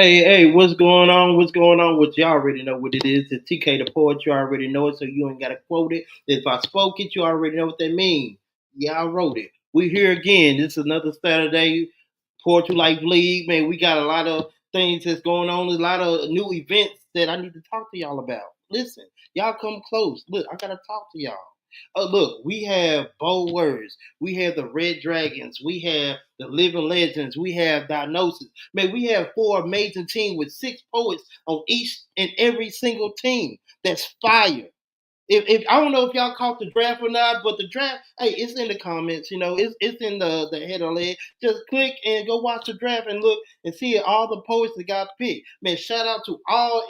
Hey, what's going on? What's going on? What you already know what it is. It's TK the poet. You already know it, so you ain't gotta quote it. If I spoke it, you already know what that means. Yeah, I wrote it. We here again. This is another Saturday Poetry Life League. Man, we got a lot of things that's going on. A lot of new events that I need to talk to y'all about. Listen, y'all come close. Look, I gotta talk to y'all. Look, we have bold words. We have the Red Dragons. We have the Living Legends. We have Diagnosis. Man, we have four amazing teams with six poets on each and every single team. That's fire. If I don't know if y'all caught the draft or not, but the draft, hey, it's in the comments. You know, it's in the header leg. Just click and go watch the draft and look and see all the poets that got picked. Man, shout out to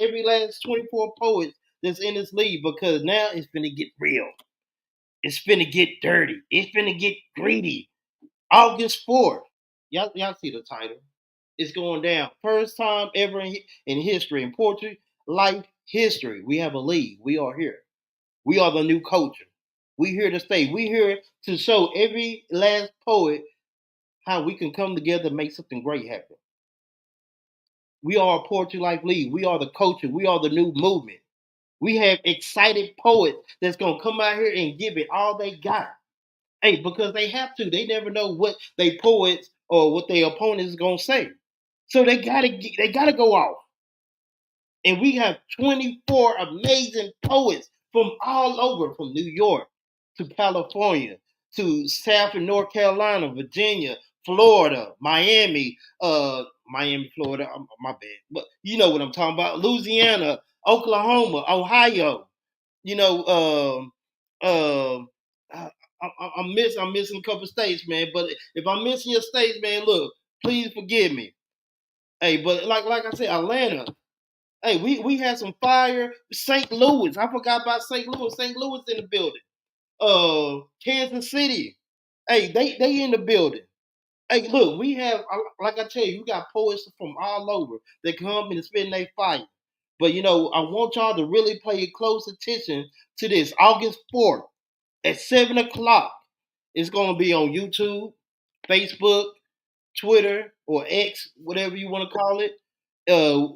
every last 24 poets that's in this league because now it's gonna get real. It's finna get dirty. It's finna get greedy. August 4th. Y'all see the title. It's going down. First time ever in history, in poetry, life history. We have a league. We are here. We are the new culture. We here to stay. We here to show every last poet how we can come together and make something great happen. We are a Poetry Life League. We are the culture. We are the new movement. We have excited poets that's gonna come out here and give it all they got. Hey, because they have to. They never know what they poets or what their opponent is gonna say. So they gotta go off. And we have 24 amazing poets from all over, from New York to California to South and North Carolina, Virginia, Florida, Miami, Florida. My bad, but you know what I'm talking about. Louisiana, Oklahoma, Ohio. You know, I, I'm missing a couple states, man. But if I'm missing your states, man, look, please forgive me. Hey, but like I said, Atlanta. Hey, we had some fire. St. Louis. I forgot about St. Louis. St. Louis in the building. Kansas City. Hey, they in the building. Hey, look, we have like I tell you, we got poets from all over that come and spend their fire. But you know, I want y'all to really pay close attention to this. August 4th at 7 o'clock. It's gonna be on YouTube, Facebook, Twitter, or X, whatever you want to call it.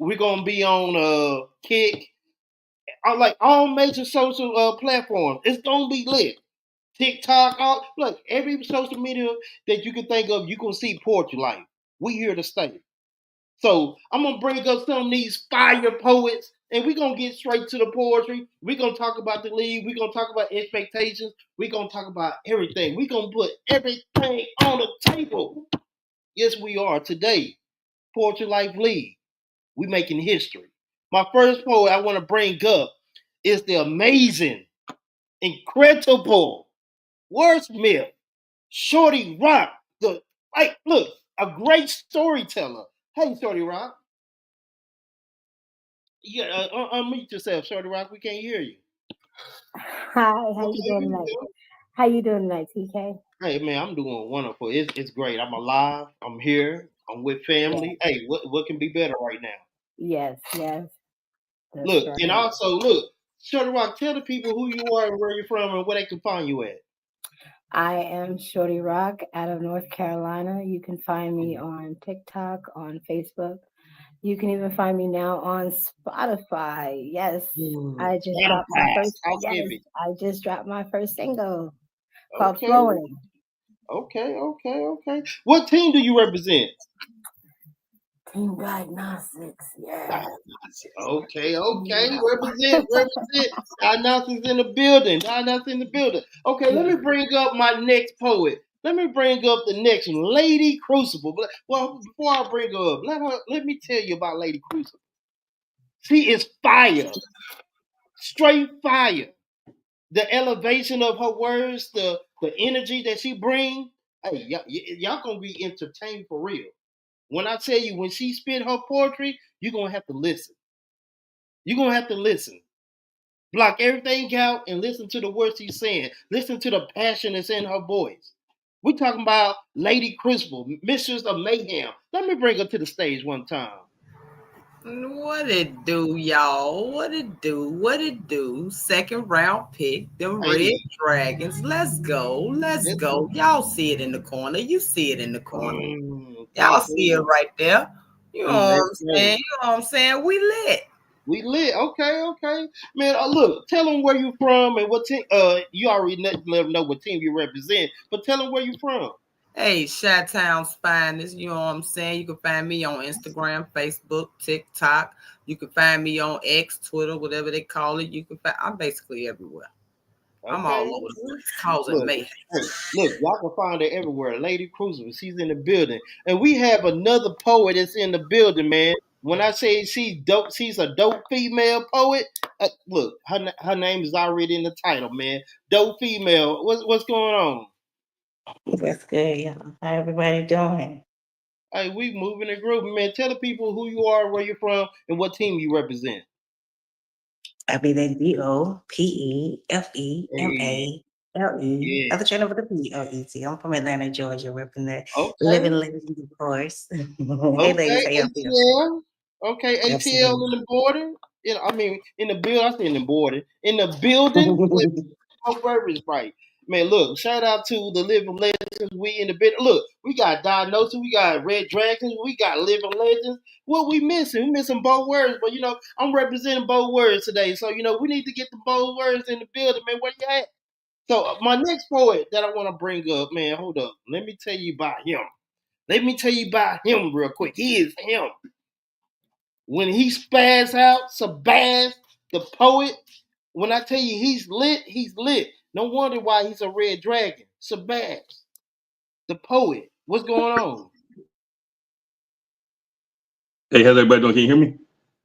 We're gonna be on Kick, like all major social platforms. It's gonna be lit. TikTok, all look, every social media that you can think of, you can see Poetry Life. We here to stay. So I'm gonna bring up some of these fire poets, and we're gonna get straight to the poetry. We're gonna talk about the league. We're gonna talk about expectations. We're gonna talk about everything. We're gonna put everything on the table. Yes, we are today. Poetry Life League. We making history. My first poet I want to bring up is the amazing, incredible wordsmith, Shorty Rock. The like, look, a great storyteller. Hey, Shorty Rock. Yeah, unmute yourself, Shorty Rock. We can't hear you. Hi, how you Okay, doing here tonight? you go. How you doing tonight, TK? Hey man, I'm doing wonderful. It's great. I'm alive. I'm here. I'm with Yeah. family. Hey, what can be better right now? Yes, that's Look, and right. also look, Shorty Rock, tell the people who you are and where you're from and where they can find you at. I am Shorty Rock out of North Carolina. You can find me on TikTok, on Facebook. You can even find me now on Spotify. Yes, I just dropped my Spotify. first. Talk Yes, heavy. I just dropped my first single called Okay, "Flowing." okay. What team do you represent? Team Diagnostics. Yeah. Okay. Yeah. Represent. Diagnostics in the building. Diagnostics in the building. Okay, let Yes. me bring up my next poet. Let me bring up the next one, Lady Crucible. Well, before I bring her up, let me tell you about Lady Crucible. She is fire, straight fire. The elevation of her words, the energy that she brings. Hey, y'all gonna be entertained for real. When I tell you, when she spit her poetry, you're gonna have to listen. You're gonna have to listen. Block everything out and listen to the words she's saying. Listen to the passion that's in her voice. We're talking about Lady Crucible, Mistress of Mayhem. Let me bring her to the stage one time. What it do, y'all? What it do? What it do? Second round pick, the Red Hey, Dragons. Let's go. Let's listen. go. Y'all see it in the corner. You see it in the corner. Talk Y'all see it to right there. You know what I'm saying? You know what I'm saying? We lit. We lit. Okay. Man, look, tell them where you from and what team. You already let them know what team you represent, but tell them where you from. Hey, Chi-Town's finest. You know what I'm saying? You can find me on Instagram, Facebook, TikTok. You can find me on X, Twitter, whatever they call it. You can find. I'm basically everywhere. Okay. I'm all over the place, causing mayhem. Look, y'all can find her everywhere. Lady Cruiser, she's in the building. And we have another poet that's in the building, man. When I say she's dope, she's a dope female poet. Look, her name is already in the title, man. Dope female. What's going on? What's good, y'all? How everybody doing? Hey, we moving and grooving, man. Tell the people who you are, where you're from, and what team you represent. I be that DOPEFEMALE. Yeah. Other channel with the POET. I'm from Atlanta, Georgia, representing Okay. Living Legends, of course. Hey, Okay, ladies, how y'all feel? ATL. Okay, ATL Absolutely. in the border. I mean, in the building. I say in the border. In the building. Words right. Man, look, shout out to the Living Legends. We in the bit. Look, we got Diagnosis, we got Red Dragons, we got Living Legends. What we missing? We missing both words, but I'm representing both words today. So, we need to get the both words in the building, man. Where you at? So my next poet that I want to bring up, man, hold up. Let me tell you about him. Real quick. He is him. When he spaz out, Sabaz, the poet, when I tell you he's lit, he's lit. No wonder why he's a red dragon. Sabaz, the poet. What's going on? Hey, how's everybody doing? Can you hear me?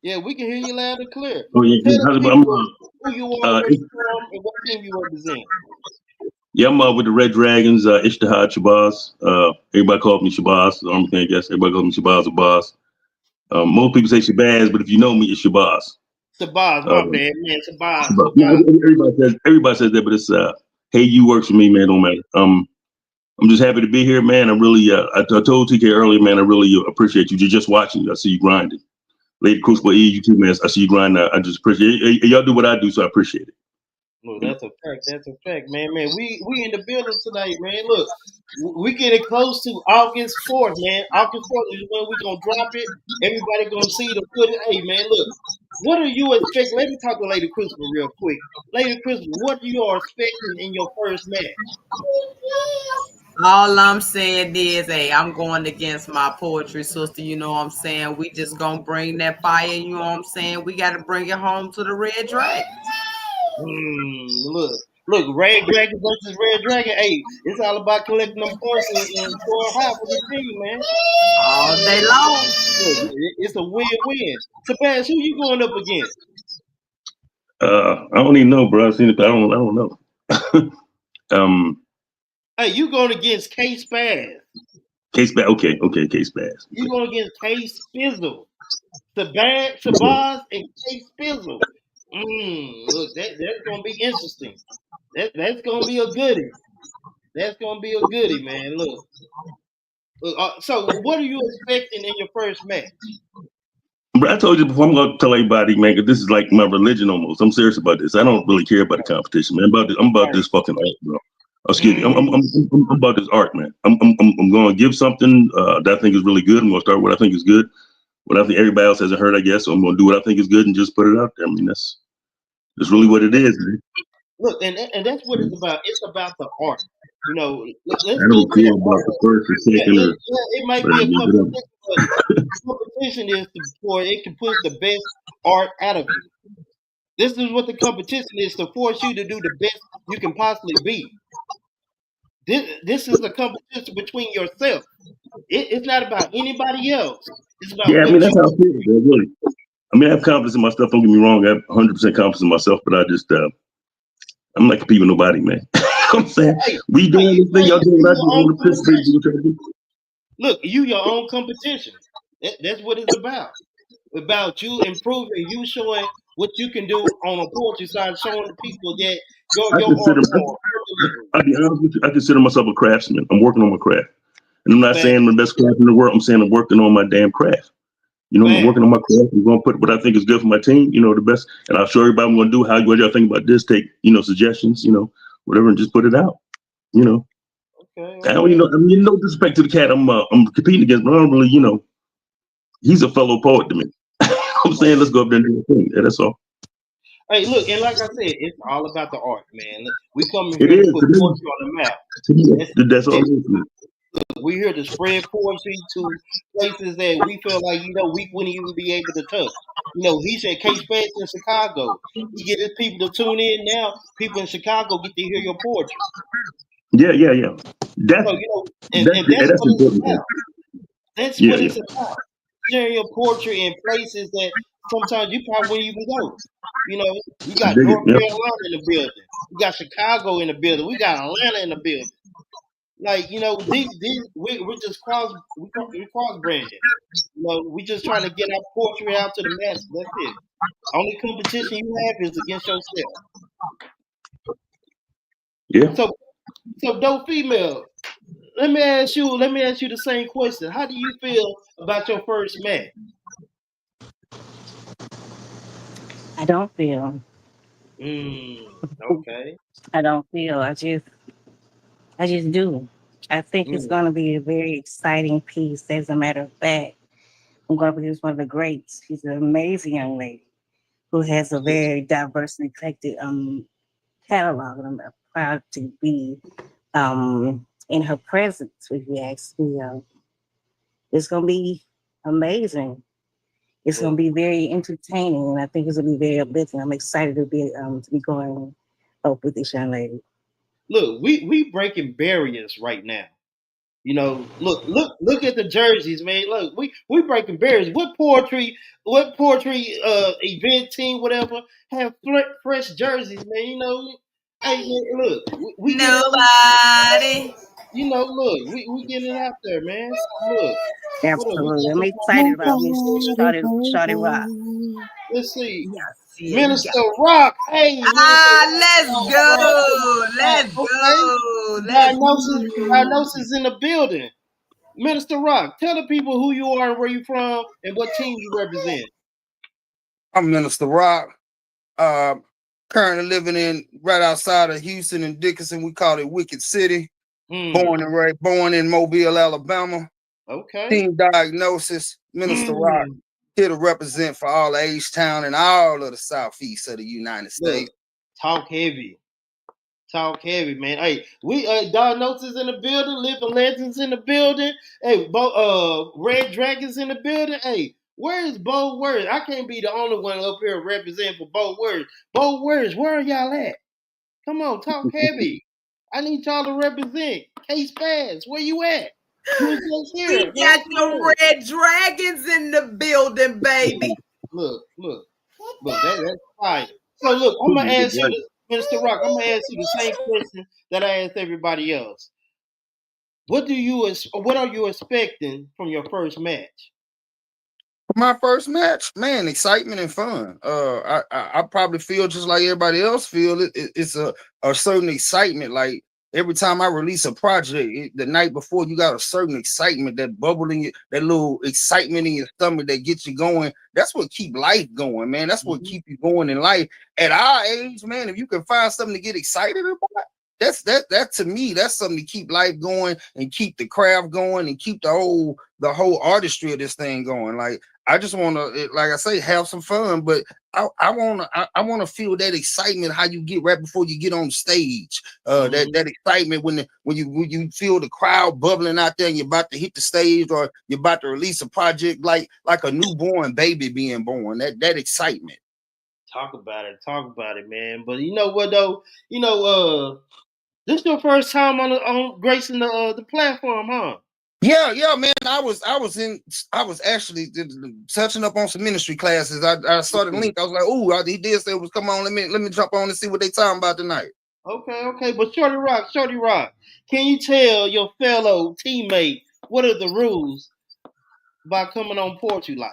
Yeah, we can hear you loud and clear. Oh, yeah. Tell the people who you are, where you from, and what team you represent. Yeah, I'm with the Red Dragons, Ishtihad Shabazz. Everybody calls me Shabazz. The only thing I guess everybody calls me Shabazz or Boss. Most people say Shabazz, but if you know me, it's Shabazz. Sabaz, my bad, man. Sabaz. No, everybody says that, but it's hey, you works for me, man. Don't matter. I'm just happy to be here, man. I really, I told TK earlier, man. I really appreciate you. You're just watching. I see you grinding. Lady Crucible E, you too, man. I see you grinding. I just appreciate it. Y'all do what I do, so I appreciate it. Well, that's a fact, man. We in the building tonight, man. Look, we getting close to August 4th, man. August 4th is when we gonna drop it. Everybody gonna see the footage. Hey, man, look, what are you expecting? Let me talk to Lady Crystal real quick. Lady Crystal, what you are expecting in your first match? All I'm saying is, hey, I'm going against my poetry sister. You know what I'm saying? We just gonna bring that fire. You know what I'm saying? We got to bring it home to the Red Dragon. Look, Red Dragon versus Red Dragon. Hey, it's all about collecting them points and scoring high for the team, man. All day long. Look, it's a win-win. Sebastian, who you going up against? I don't even know, bro. I don't know. Hey, you going against K-Spaz. K-Spaz, okay, K-Spaz. You going against K-Spizzle. Shabazz and K-Spizzle. Look, that's gonna be interesting. That's gonna be a goodie. That's gonna be a goodie, man. Look. So what are you expecting in your first match? But I told you before, I'm gonna tell everybody, man, because this is like my religion almost. I'm serious about this. I don't really care about the competition, man. I'm about this fucking art, bro. Excuse me. I'm about this art, man. I'm gonna give something that I think is really good. I'm gonna start what I think is good. What I think everybody else hasn't heard, I guess. So I'm gonna do what I think is good and just put it out there. I mean, that's really what it is, man. Look, and that's what it's about. It's about the art. Let's I don't care about the first or second. It might be a competition, but competition is for it to push the best art out of you. This is what the competition is, to force you to do the best you can possibly be. This is a competition between yourself. It's not about anybody else. It's about I mean, that's how I feel, bro, really. I mean, I have confidence in my stuff. Don't get me wrong. I have 100% confidence in myself, but I just, I'm not competing with nobody, man. I'm saying, we doing this thing, y'all doing what I do. Look, you your own competition. That's what it's about. About you improving, you showing what you can do on a poetry side, showing the people that I'll be honest with you, I consider myself a craftsman. I'm working on my craft. And I'm not saying I'm the best craft in the world. I'm saying I'm working on my damn craft. I'm working on my craft. I'm going to put what I think is good for my team, the best. And I'll show everybody I'm going to do what y'all think about this. Take, suggestions, whatever, and just put it out, Okay. I don't, no disrespect to the cat I'm competing against, but I don't really, he's a fellow poet to me. I'm saying let's go up there and do the thing. Yeah, that's all. Hey, look, and like I said, it's all about the art, man. Look, we coming It here to is put to me. poetry on the map. To me, That's that's all it. it is to me. We're here to spread poetry to places that we feel like, we wouldn't even be able to touch. He said Case Fast in Chicago. He get his people to tune in now. People in Chicago get to hear your poetry. Yeah. That's So, and that's that's what it's important thing. about. That's what Yeah. it's about. Sharing your poetry in places that sometimes you probably wouldn't even go. We I got dig it. North Yep. Carolina in the building. We got Chicago in the building. We got Atlanta in the building. Like, these we're just we cross branded. We just trying to get our poetry out to the masses. That's it. Only competition you have is against yourself. Yeah. So dope female, let me ask you the same question. How do you feel about your first match? I don't feel. Okay. I don't feel. I just do. I think it's Mm, going to be a very exciting piece. As a matter of fact, I'm going to produce one of the greats. She's an amazing young lady who has a very diverse and eclectic catalog, and I'm proud to be in her presence. If you ask me, it's going to be amazing. It's going to well, be very entertaining, and I think it's going to be very uplifting. I'm excited to be going up with this young lady. look, we breaking barriers right now. Look at the jerseys, man. Look, we breaking barriers. What poetry event team, whatever, have fresh jerseys, man. Hey, man, look, we getting Nobody. look, we getting it out there, man. So look, hold on, we Absolutely. I'm excited about Miss Shawty Rock. let's see, Yes, yeah, you got. Minister Rock. Hey, Minister Let's Rock. go. Let's Okay, go. Let's diagnosis in the building. Minister Rock, tell the people who you are and where you from and what team you represent. I'm Minister Rock. Uh, Currently living in right outside of Houston and Dickinson. We call it Wicked City. Born in Mobile, Alabama. Okay. Team Diagnosis. Minister Rock here to represent for all of H-Town and all of the southeast of the United States. Talk heavy. Talk heavy, man. Hey, we Diagnosis in the building, Living Legends in the building. Hey, Red Dragons in the building. Hey, where is Bold Words? I can't be the only one up here representing for Bold Words. Bold Words, where are y'all at? Come on, talk heavy. I need y'all to represent. Case Pass, where you at? You was just We here. got the Red Dragons in the building, baby. Look, that's fire. So look, I'm gonna ask you, Mr. Rock. I'm gonna ask you the same question that I asked everybody else. What are you expecting from your first match? My first match, man, excitement and fun. I probably feel just like everybody else feel. It's a certain excitement. Like every time I release a project, the night before, you got a certain excitement, that bubble in you, that little excitement in your stomach that gets you going. That's what keep life going, man. That's what keep you going in life. At our age, man, if you can find something to get excited about, that to me, that's something to keep life going and keep the craft going and keep the whole artistry of this thing going. Like I just want to, like I say, have some fun, but I want to feel that excitement how you get right before you get on stage. That excitement when you feel the crowd bubbling out there and you're about to hit the stage or you're about to release a project like a newborn baby being born. That excitement. Talk about it, man. But you know what though? This your first time on gracing the platform, huh? Yeah, man. I was actually touching up on some ministry classes. I saw the link. I was like, oh, he did say it was come on. Let me jump on and see what they talking about tonight. Okay. But Shorty Rock, can you tell your fellow teammate what are the rules by coming on Poetry Life?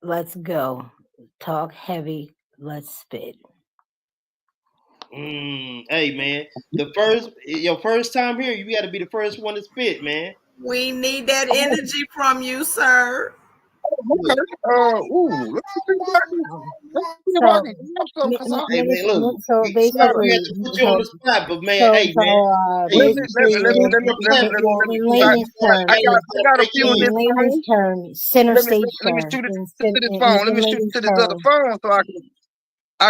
Let's go. Talk heavy. Let's spit. Hey man, your first time here, you got to be the first one to spit, man. We need that energy from you, sir. Okay. Let's see if I can. Let's see if I can grab something, cause I. Hey man, look. So Sorry we basically, had to put you on the spot, but man, so hey man, hey, Let me basically, let me let me let me platform, let me. in I, layman's terms, I got a few in in this layman's phone. terms, center stage Let me terms, shoot it to this phone. Let in me shoot it layman's to this other terms, phone so I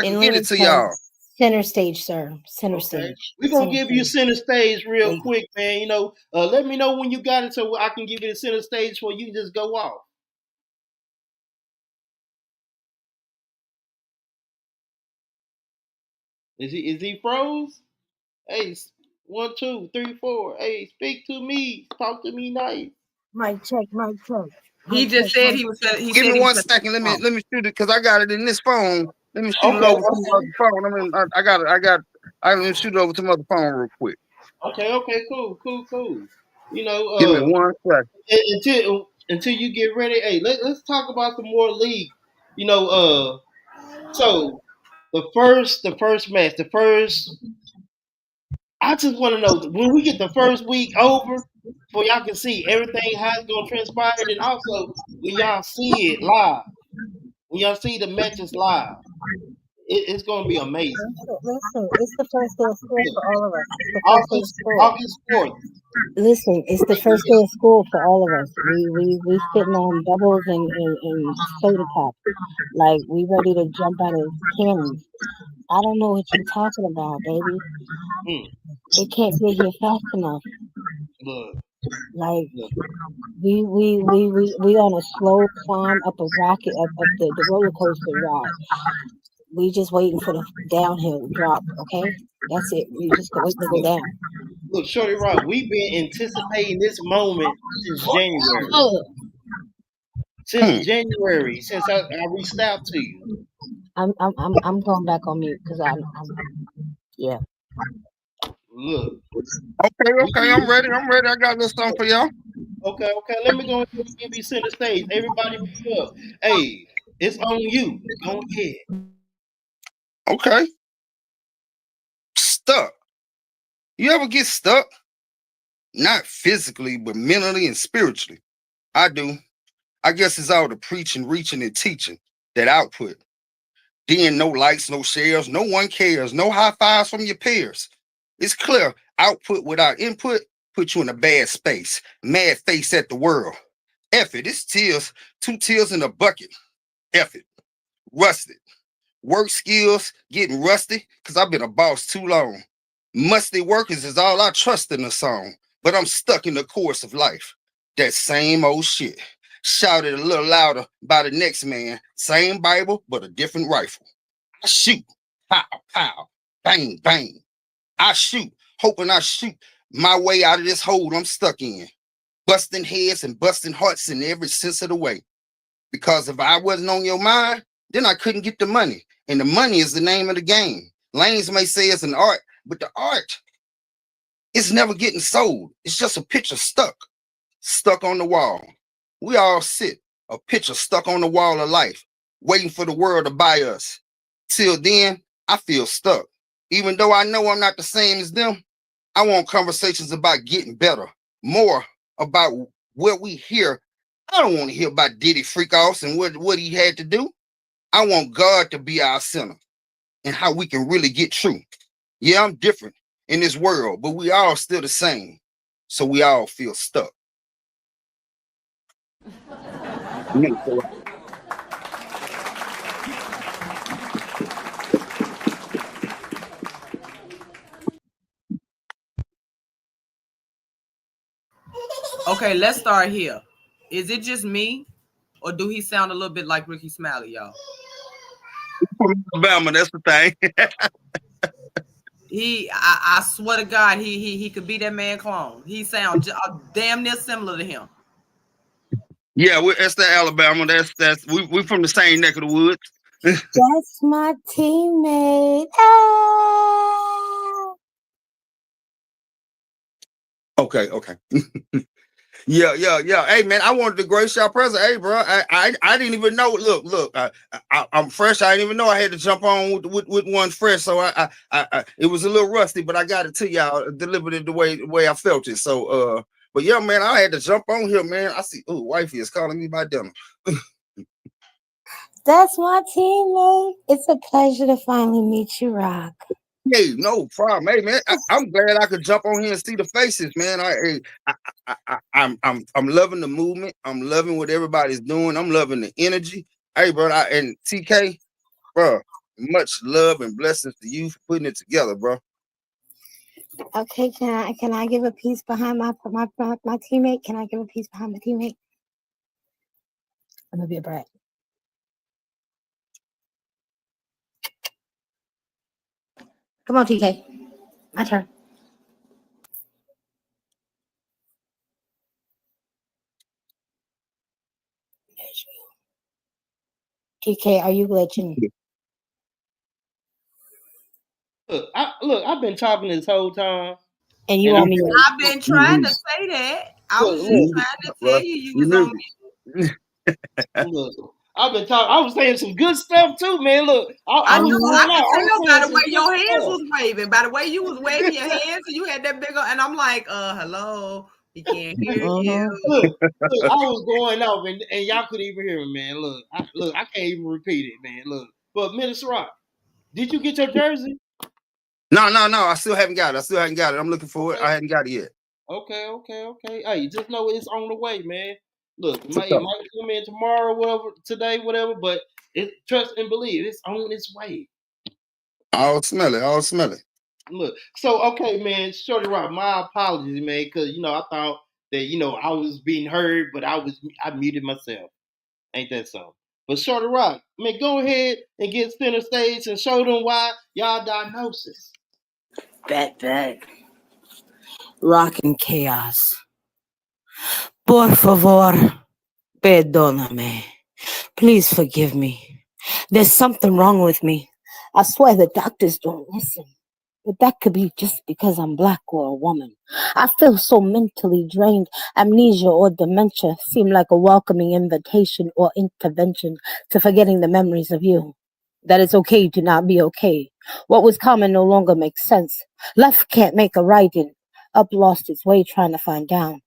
can in get it layman's to y'all. terms, center stage, sir, center okay. stage. We're gonna Center give you stage. center stage real And quick, man. You know, let me know when you got it so I can give you the center stage so you can just go off. Is he froze? Hey, 1, 2, 3, 4. Hey, speak to me. Talk to me nice. mic check, mic check. He Mic just check, said mic he was. He Give said me he was. 1 second. Let me shoot it because I got it in this phone. Let me shoot it Okay, over to okay. my other phone. I mean, I let me shoot it over to my other phone real quick. Okay, cool. You know, Give me 1 second. until you get ready, hey, let's talk about some more league. You know, so the first match, I just want to know when we get the first week over, so y'all can see everything how it's gonna transpire, and also when y'all see it live, when y'all see the matches live, it's gonna be amazing. Listen, it's the first day of school for all of us. It's the first day of August school. August 4th. Listen, it's the first day of school for all of us. We sitting on doubles and soda pop, like we ready to jump out of cannons. I don't know what you're talking about, baby. Mm, It can't get here fast enough. look, Like look. we on a slow climb up a rocket up the roller coaster ride. We just waiting for the downhill drop. Okay, that's it. We just waiting to go down. Look, Shorty Rock, we've been anticipating this moment since January. Since I reached out to you. I'm going back on mute because I'm yeah. Look, Okay, I'm ready. I got a little something for y'all. okay. Let me go ahead and give you center stage. Everybody move up. Hey, it's on you. Go ahead. Okay. Stuck. You ever get stuck? Not physically, but mentally and spiritually. I do. I guess it's all the preaching, reaching, and teaching, that output. Then no likes, no shares, no one cares, no high fives from your peers. It's clear output without input put you in a bad space. Mad face at the world. F it, it's tears, 2 tears in a bucket. F it, rusted. Work skills getting rusty because I've been a boss too long. Musty workers is all I trust in the song, but I'm stuck in the course of life. That same old shit. Shouted a little louder by the next man. Same Bible, but a different rifle. I shoot, pow, pow, bang, bang. I shoot, hoping I shoot my way out of this hole I'm stuck in. Busting heads and busting hearts in every sense of the way. Because if I wasn't on your mind, then I couldn't get the money. And the money is the name of the game. Lanes may say it's an art, but the art is never getting sold. It's just a picture stuck on the wall. We all sit, a picture stuck on the wall of life, waiting for the world to buy us. Till then, I feel stuck. Even though I know I'm not the same as them, I want conversations about getting better, more about what we hear. I don't want to hear about Diddy freak offs and what he had to do. I want God to be our center and how we can really get true. Yeah, I'm different in this world, but we all still the same. So we all feel stuck. Okay, let's start here. Is it just me, or do he sound a little bit like Ricky Smiley, y'all? Alabama, that's the thing. I swear to God, he could be that man clone. He sounds damn near similar to him. Yeah, that's the Alabama. That's we from the same neck of the woods. That's my teammate. Ah! Okay. Yeah. Hey man, I wanted to grace y'all present. Hey, bro, I didn't even know. Look, I'm fresh. I didn't even know I had to jump on with one fresh. So I it was a little rusty, but I got it to y'all, delivered it the way I felt it. So But yeah, man, I had to jump on here, man. I see, oh, wifey is calling me by dinner. That's my teammate. It's a pleasure to finally meet you, Rock. Hey, no problem. Hey, man, I'm glad I could jump on here and see the faces, man. I'm loving the movement. I'm loving what everybody's doing. I'm loving the energy. Hey, bro, and TK, bro, much love and blessings to you for putting it together, bro. Okay, can I give a piece behind my teammate? Can I give a piece behind my teammate? I'm gonna be a brat. Come on, TK. My turn. TK, are you glitching? Look, I've been talking this whole time. And you And want me to I've been trying to say that. I was just Look, trying to tell you was on mute. look, I've been talking. I was saying some good stuff too, man. Look, I know. I I can tell was by saying the some way good your hands stuff. was waving. By the way you was waving your hands, and you had that big, and I'm like, hello, he can't hear you. Look, I was going off, and y'all couldn't even hear me, man. Look, I can't even repeat it, man. Look, but Minister Rock, did you get your jersey? No. I still haven't got it. I'm looking for it. I hadn't got it yet. Okay. Hey, just know it's on the way, man. Look, it might come in tomorrow, whatever, today, whatever, but trust and believe, it's on its way. I'll smell it. Look, so okay, man, Shorty Rock, my apologies, man, because I thought that I was being heard, but I muted myself. Ain't that so? But Shorty Rock, man, go ahead and get center stage and show them why y'all diagnosis. Bet. Rock and chaos. Por favor, perdóname. Please forgive me. There's something wrong with me. I swear the doctors don't listen. But that could be just because I'm black or a woman. I feel so mentally drained. Amnesia or dementia seem like a welcoming invitation or intervention to forgetting the memories of you. That it's okay to not be okay. What was common no longer makes sense. Left can't make a right, and up lost its way trying to find down.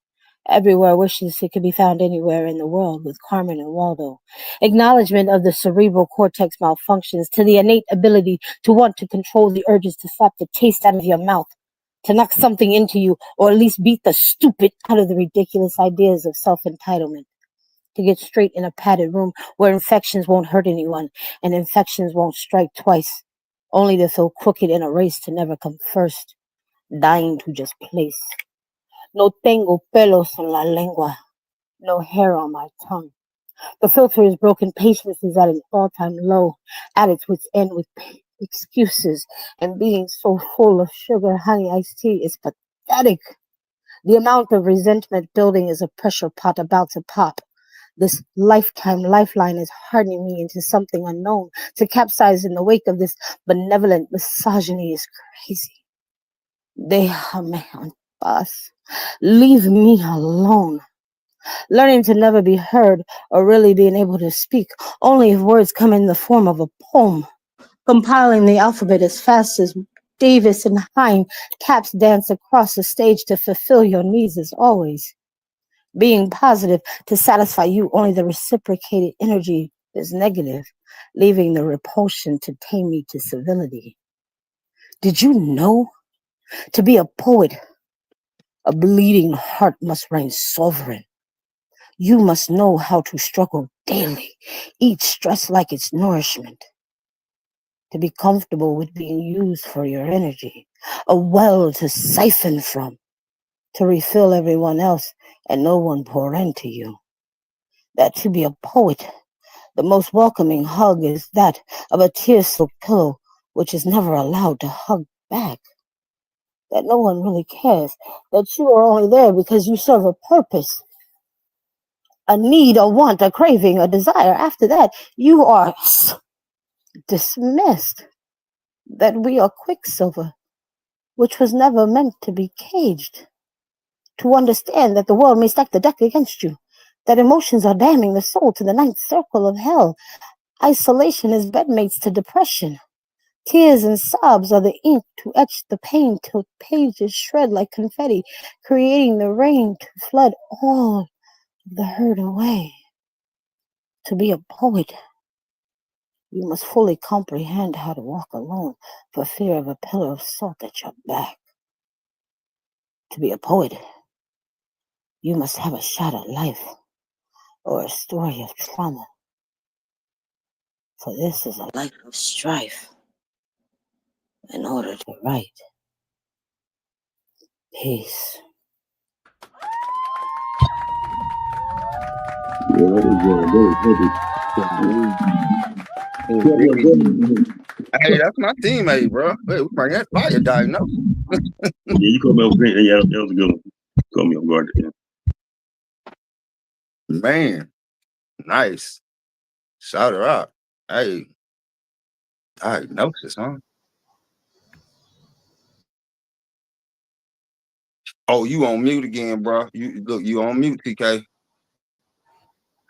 Everywhere wishes it could be found anywhere in the world with Carmen and Waldo. Acknowledgement of the cerebral cortex malfunctions to the innate ability to want to control the urges to slap the taste out of your mouth, to knock something into you, or at least beat the stupid out of the ridiculous ideas of self-entitlement. To get straight in a padded room where infections won't hurt anyone and infections won't strike twice, only to feel crooked in a race to never come first, dying to just place. No tengo pelos en la lengua. No hair on my tongue. The filter is broken. Patience is at an all-time low, at its wit's end with excuses, and being so full of sugar, honey, iced tea is pathetic. The amount of resentment building is a pressure pot about to pop. This lifetime lifeline is hardening me into something unknown. To capsize in the wake of this benevolent misogyny is crazy. Déjame en paz. Leave me alone. Learning to never be heard or really being able to speak, only if words come in the form of a poem. Compiling the alphabet as fast as Davis and Hine taps dance across the stage to fulfill your needs as always. Being positive to satisfy you, only the reciprocated energy is negative, leaving the repulsion to tame me to civility. Did you know? To be a poet, a bleeding heart must reign sovereign. You must know how to struggle daily, eat stress like it's nourishment. To be comfortable with being used for your energy, a well to siphon from, to refill everyone else and no one pour into you. That to be a poet, the most welcoming hug is that of a tear-soaked pillow, which is never allowed to hug back. That no one really cares, that you are only there because you serve a purpose, a need, a want, a craving, a desire. After that, you are dismissed. That we are quicksilver, which was never meant to be caged. To understand that the world may stack the deck against you, that emotions are damning the soul to the ninth circle of hell. Isolation is bedmates to depression. Tears and sobs are the ink to etch the pain till pages shred like confetti, creating the rain to flood all the hurt away. To be a poet, you must fully comprehend how to walk alone for fear of a pillar of salt at your back. To be a poet, you must have a shot at life or a story of trauma. For this is a life of strife in order to write peace. Yeah, Hey, that's my teammate, bro. Wait, we bring that fire diagnosis. you called me off guard. Yeah, that was a good one. Caught me off guard. Yeah. Man, nice. Shout her out. Hey, diagnosis, huh? Oh, you on mute again, bro. You on mute, TK.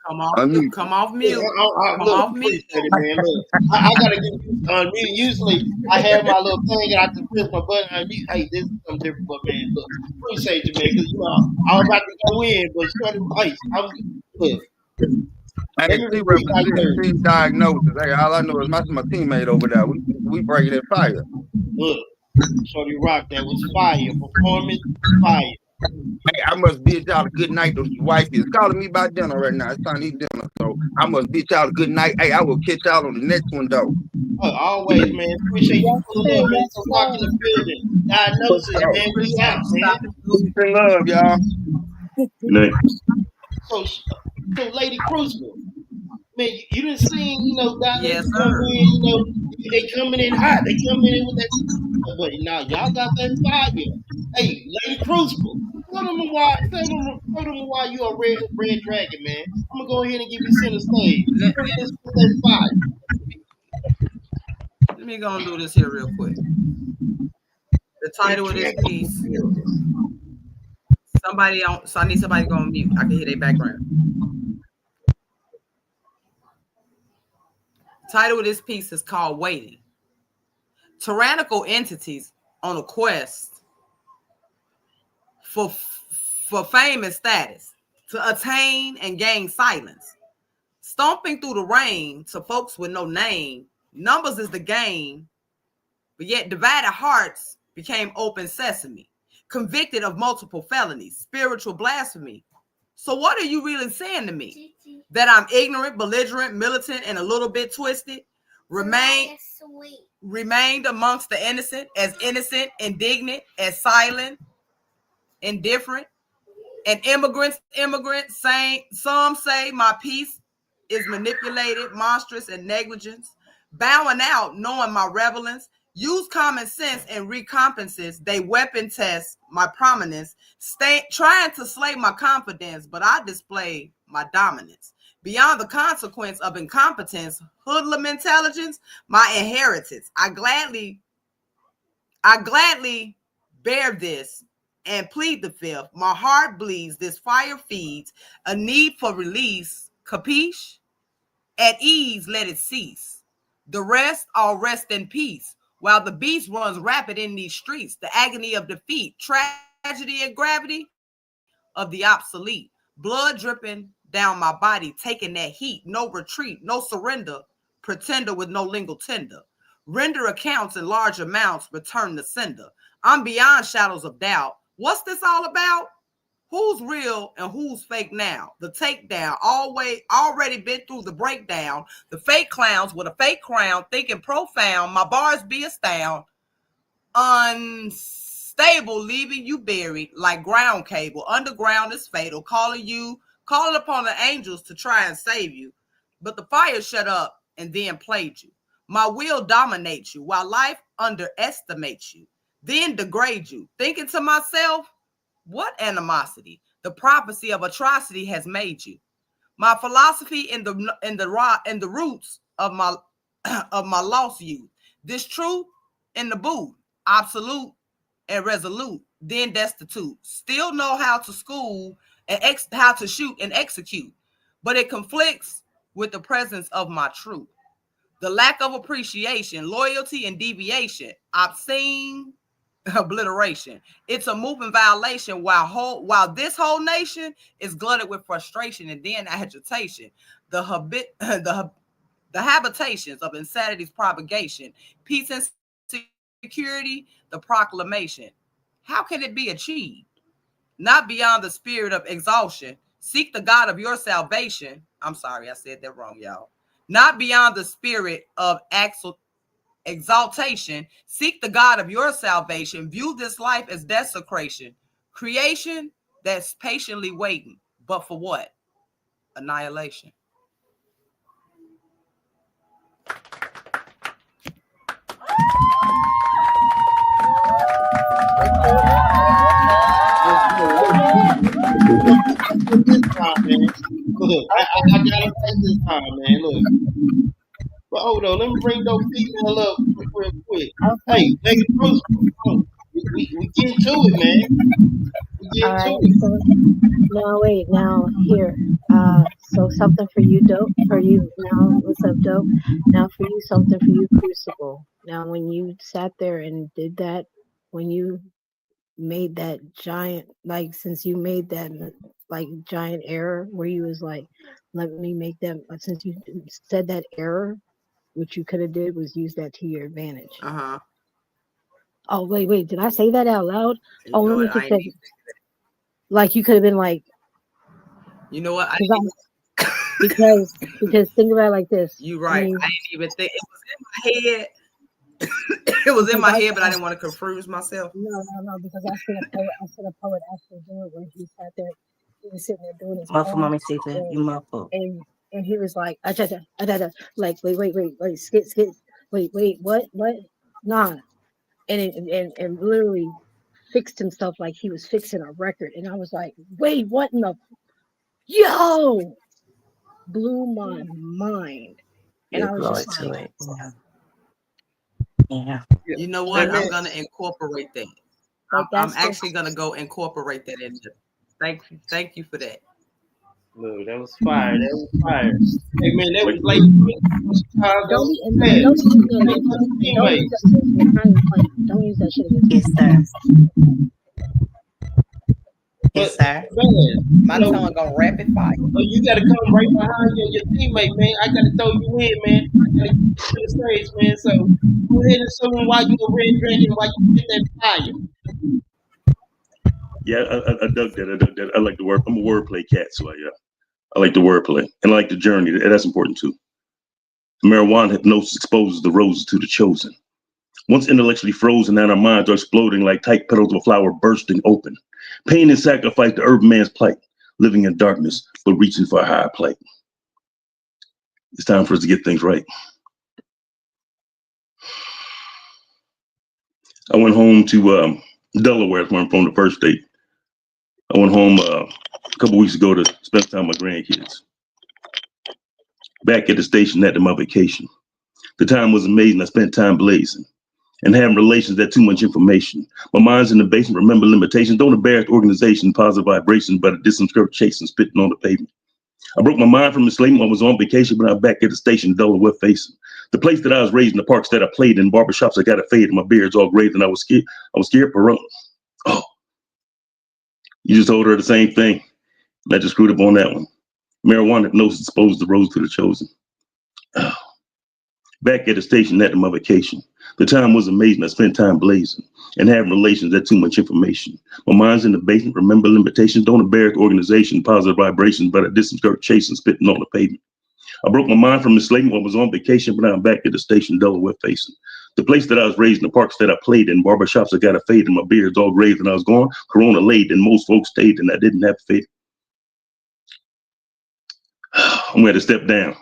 Come off, Unmute. come off mute. Come Look, off mute. appreciate it, man. Look, I gotta get unmute. Usually, I have my little thing and I just press my button. Unmute. Hey, this is something different, but man, look, appreciate you, man. Because I was about to go in, but shorty, hey, I was look. Hey, Let me she repeat like represents this. diagnosis. Hey, all I know is my teammate over there. We break that fire. Look, Shorty Rock, that was fire. Performance, fire. Hey, I must bid y'all a good night. The wife is calling me about dinner right now. It's time to eat dinner. So I must bid y'all a good night. Hey, I will catch y'all on the next one, though. Always, man. Appreciate you Yes, pulling sir. up, man. Yes, So Rock in sir. the building. Diagnosis, So, man. We out, man. peace and love, y'all. Good night. So Lady Crucible, man, you didn't see, Yes, Diagnosis come sir. in, they coming in hot. They coming in with that. But now y'all got that fire. Hey, Lady Crucible, tell them why you a red dragon, man. I'm gonna go ahead and give you center stage. Let, Bring this with that fire. let me go and do this here real quick. The title of this piece. So I need somebody to go on mute. I can hear their background. Title of this piece is called Waiting. Tyrannical entities on a quest for fame and status, to attain and gain silence. Stomping through the rain to folks with no name. Numbers is the game, but yet divided hearts became open sesame. Convicted of multiple felonies, spiritual blasphemy. So what are you really saying to me? That I'm ignorant, belligerent, militant, and a little bit twisted? Remained amongst the innocent, indignant, as silent, indifferent, and immigrant, saying, some say my peace is manipulated, monstrous, and negligence, bowing out, knowing my relevance, use common sense and recompenses, they weapon test my prominence, trying to slay my confidence, but I display my dominance. Beyond the consequence of incompetence, hoodlum intelligence, my inheritance. I gladly bear this and plead the fifth. My heart bleeds, this fire feeds, a need for release, capiche? At ease, let it cease. The rest, all rest in peace. While the beast runs rapid in these streets, the agony of defeat, tragedy and gravity of the obsolete. Blood dripping down my body, taking that heat. No retreat, no surrender. Pretender with no lingual tender. Render accounts in large amounts, return the sender. I'm beyond shadows of doubt. What's this all about? Who's real and who's fake now? The takedown, already been through the breakdown. The fake clowns with a fake crown, thinking profound. My bars be astound. Unstable, leaving you buried like ground cable. Underground is fatal, calling upon the angels to try and save you. But the fire shut up and then played you. My will dominates you while life underestimates you, then degrades you. Thinking to myself, what animosity? The prophecy of atrocity has made you. My philosophy in the roots of my of my lost youth. This truth in the boot, absolute and resolute, then destitute. Still know how to school and how to shoot and execute, but it conflicts with the presence of my truth. The lack of appreciation, loyalty, and deviation, obscene obliteration. It's a moving violation while this whole nation is glutted with frustration and then agitation. The habitations of insanity's propagation, peace and security, the proclamation. How can it be achieved? Not beyond the spirit of exhaustion. Seek the God of your salvation. I'm sorry, I said that wrong, y'all. Not beyond the spirit of exaltation. Seek the God of your salvation. View this life as desecration. Creation that's patiently waiting. But for what? Annihilation. This time, man. Look, I gotta take this time, man. Look. But hold on, let me bring those female up real quick. Hey, Lady Bruce, we get to it, man. We get All to right. it. So now wait. Now here. So something for you, dope. For you now. What's up, dope? Now for you, something for you, Crucible. Now when you sat there and did that, when you made that giant, like since you made that like giant error where you was like, let me make that. Since you said that error, what you could have did was use that to your advantage. Oh wait, did I say that out loud? Oh, let me fix that. Like you could have been like, you know what? Because think about it like this. You're right. I didn't even think it was in my head. It was in my head, but I didn't want to confuse myself. No, because I seen a poet actually do it when he sat there. He was sitting there doing his Muffle, poem, mommy, see that you muffle. and he was like, like wait, skit, wait, what, nah, and literally fixed himself like he was fixing a record, and I was like, wait, what in the, yo, blew my mind, and I was just like, yeah. You know what? I'm gonna incorporate that. I'm actually gonna go incorporate that in there. Thank you for that. Look, that was fire. Hey man, that was like don't use that shit again. Yes, sir. Yes, sir. Man, my tongue gonna rapid fire. You gotta come right behind you and your teammate, man. I gotta throw you in, man. I gotta get you to the stage, man. So go ahead and show them why you a red dragon, why you get that fire. Yeah, I dug that. I like the word. I'm a wordplay cat, so I like the wordplay and I like the journey. That's important too. Marijuana hypnosis exposes the roses to the chosen. Once intellectually frozen, and our minds are exploding like tight petals of a flower bursting open. Pain and sacrifice, the urban man's plight, living in darkness, but reaching for a higher plight. It's time for us to get things right. I went home to Delaware, where I'm from, the first date. I went home a couple weeks ago to spend time with my grandkids. Back at the station after my vacation. The time was amazing. I spent time blazing and having relations that too much information. My mind's in the basement, remember limitations. Don't embarrass the organization, positive vibrations, but a distant skirt chasing, spitting on the pavement. I broke my mind from enslavement. I was on vacation, but I'm back at the station, Delaware facing. The place that I was raised in, the parks that I played in, barbershops I got a fade, and my beard's all gray, and I was scared for Oh, you just told her the same thing. I just screwed up on that one. Marijuana hypnosis exposes the rose to the chosen. Oh. Back at the station after my vacation. The time was amazing. I spent time blazing and having relations that too much information. My mind's in the basement. Remember limitations. Don't embarrass the organization. Positive vibrations, but a distant skirt chasing, spitting on the pavement. I broke my mind from enslavement. I was on vacation, but now I'm back at the station, Delaware facing. The place that I was raised in, the parks that I played in, barbershops I got a fade, and my beard's all gray, and I was gone. Corona laid, and most folks stayed, and I didn't have to fade. I'm going to step down.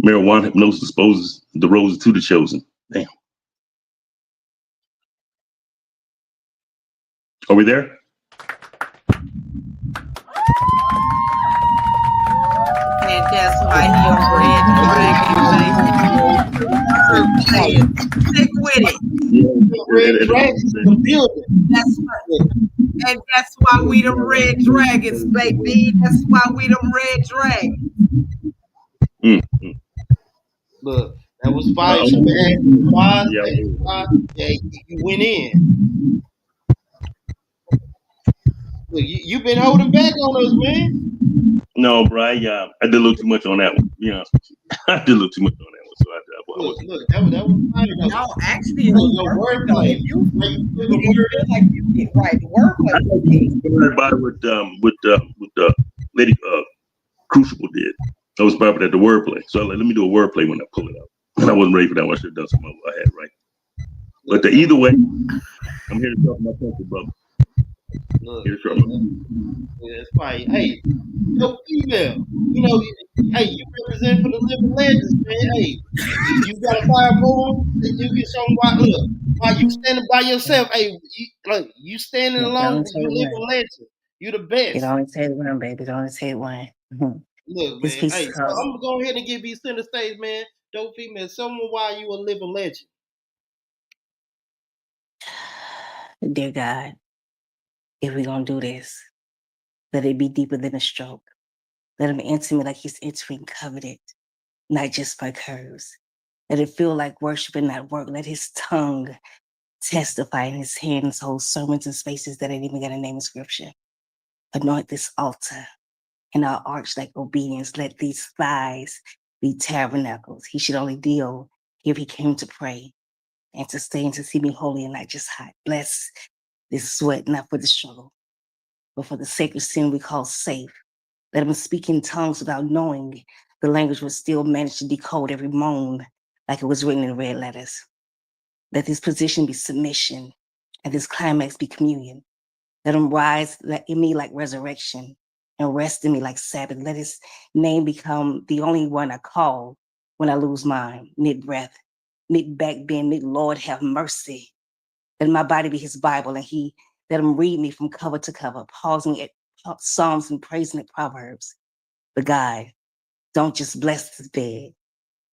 Marijuana hypnosis exposes the roses to the chosen. Damn. Are we there? And that's why he a red dragon. Stick with it. Red dragons in the building. That's right. And that's why we them red dragons, baby. That's why we them red dragons. Look, that was fire. Uh, So why? yeah. Why? Yeah, you went in. Look, you been holding back on us, man. No, bro, I did a little too much on that one. To be honest with you, I did a little too much on that one, so I Look, wasn't. look, that was fire though. No, actually, it Look, was your perfect though. wordplay. If you, Like you put it the didn't word feel like you did right. The wordplay I was think key. everybody with Lady Crucible did. I was probably at the wordplay, so let me do a wordplay when I pull it up. And I wasn't ready for that one. I should have done something I had right. But either way, I'm here to talk my country, brother. look, Here to talk look, my that's fire. Hey, no female. You know, hey, you represent for the living legends, man. Hey, you got a fire poem that you can show 'em why. Look, why you standing by yourself? Hey, look, you standing It alone. only You take one. living legend. You the It best. only take one, baby. It only take one. Look, This man. piece Hey, is so called I'm gonna go ahead and give you center stage, man. Dope female. Someone why you a living legend. Dear God, if we're gonna do this, let it be deeper than a stroke. Let him enter me like he's entering covenant, not just by curves. Let it feel like worship and not work. Let his tongue testify and his hands hold sermons in spaces that ain't even got a name in scripture. Anoint this altar and our arch like obedience. Let these thighs be tabernacles. He should only deal if he came to pray and to stay and to see me holy and not just hot. Bless this sweat, not for the struggle, but for the sacred sin we call safe. Let him speak in tongues without knowing the language would still manage to decode every moan like it was written in red letters. Let this position be submission and this climax be communion. Let him rise in me like resurrection and rest in me like Sabbath. Let his name become the only one I call when I lose mine, mid-breath, mid-back bend, mid-Lord have mercy. Let my body be his Bible and let him read me from cover to cover, pausing at Psalms and praising at Proverbs. But God, don't just bless this bed,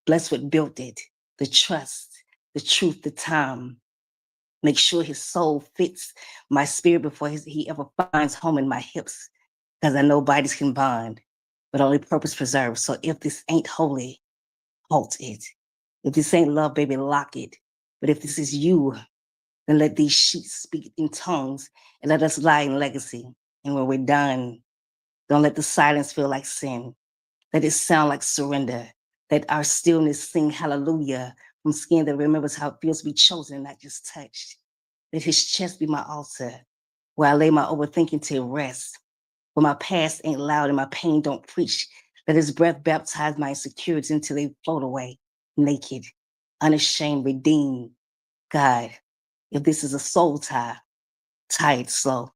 bless what built it, the trust, the truth, the time. Make sure his soul fits my spirit before he ever finds home in my hips, because I know bodies can bond, but only purpose preserves. So if this ain't holy, halt it. If this ain't love, baby, lock it. But if this is you, then let these sheets speak in tongues and let us lie in legacy. And when we're done, don't let the silence feel like sin. Let it sound like surrender. Let our stillness sing hallelujah from skin that remembers how it feels to be chosen and not just touched. Let his chest be my altar where I lay my overthinking to rest. Where my past ain't loud and my pain don't preach. Let his breath baptize my insecurities until they float away, naked, unashamed, redeemed. God, if this is a soul tie, tie it slow.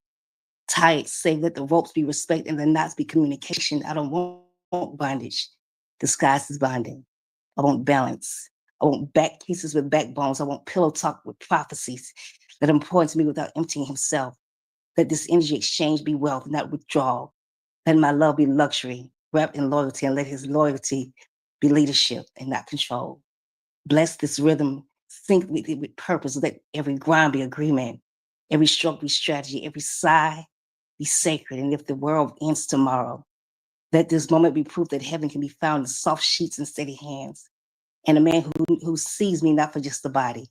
Tie it safe, let the ropes be respect and the knots be communication. I don't want bondage. Disguise is bonding. I want balance. I want back pieces with backbones. I want pillow talk with prophecies. Let him pour into me without emptying himself. Let this energy exchange be wealth, not withdrawal. Let my love be luxury, wrapped in loyalty, and let his loyalty be leadership and not control. Bless this rhythm, sync with it with purpose. Let every grind be agreement, every stroke be strategy, every sigh be sacred. And if the world ends tomorrow, let this moment be proof that heaven can be found in soft sheets and steady hands. And a man who sees me not for just the body,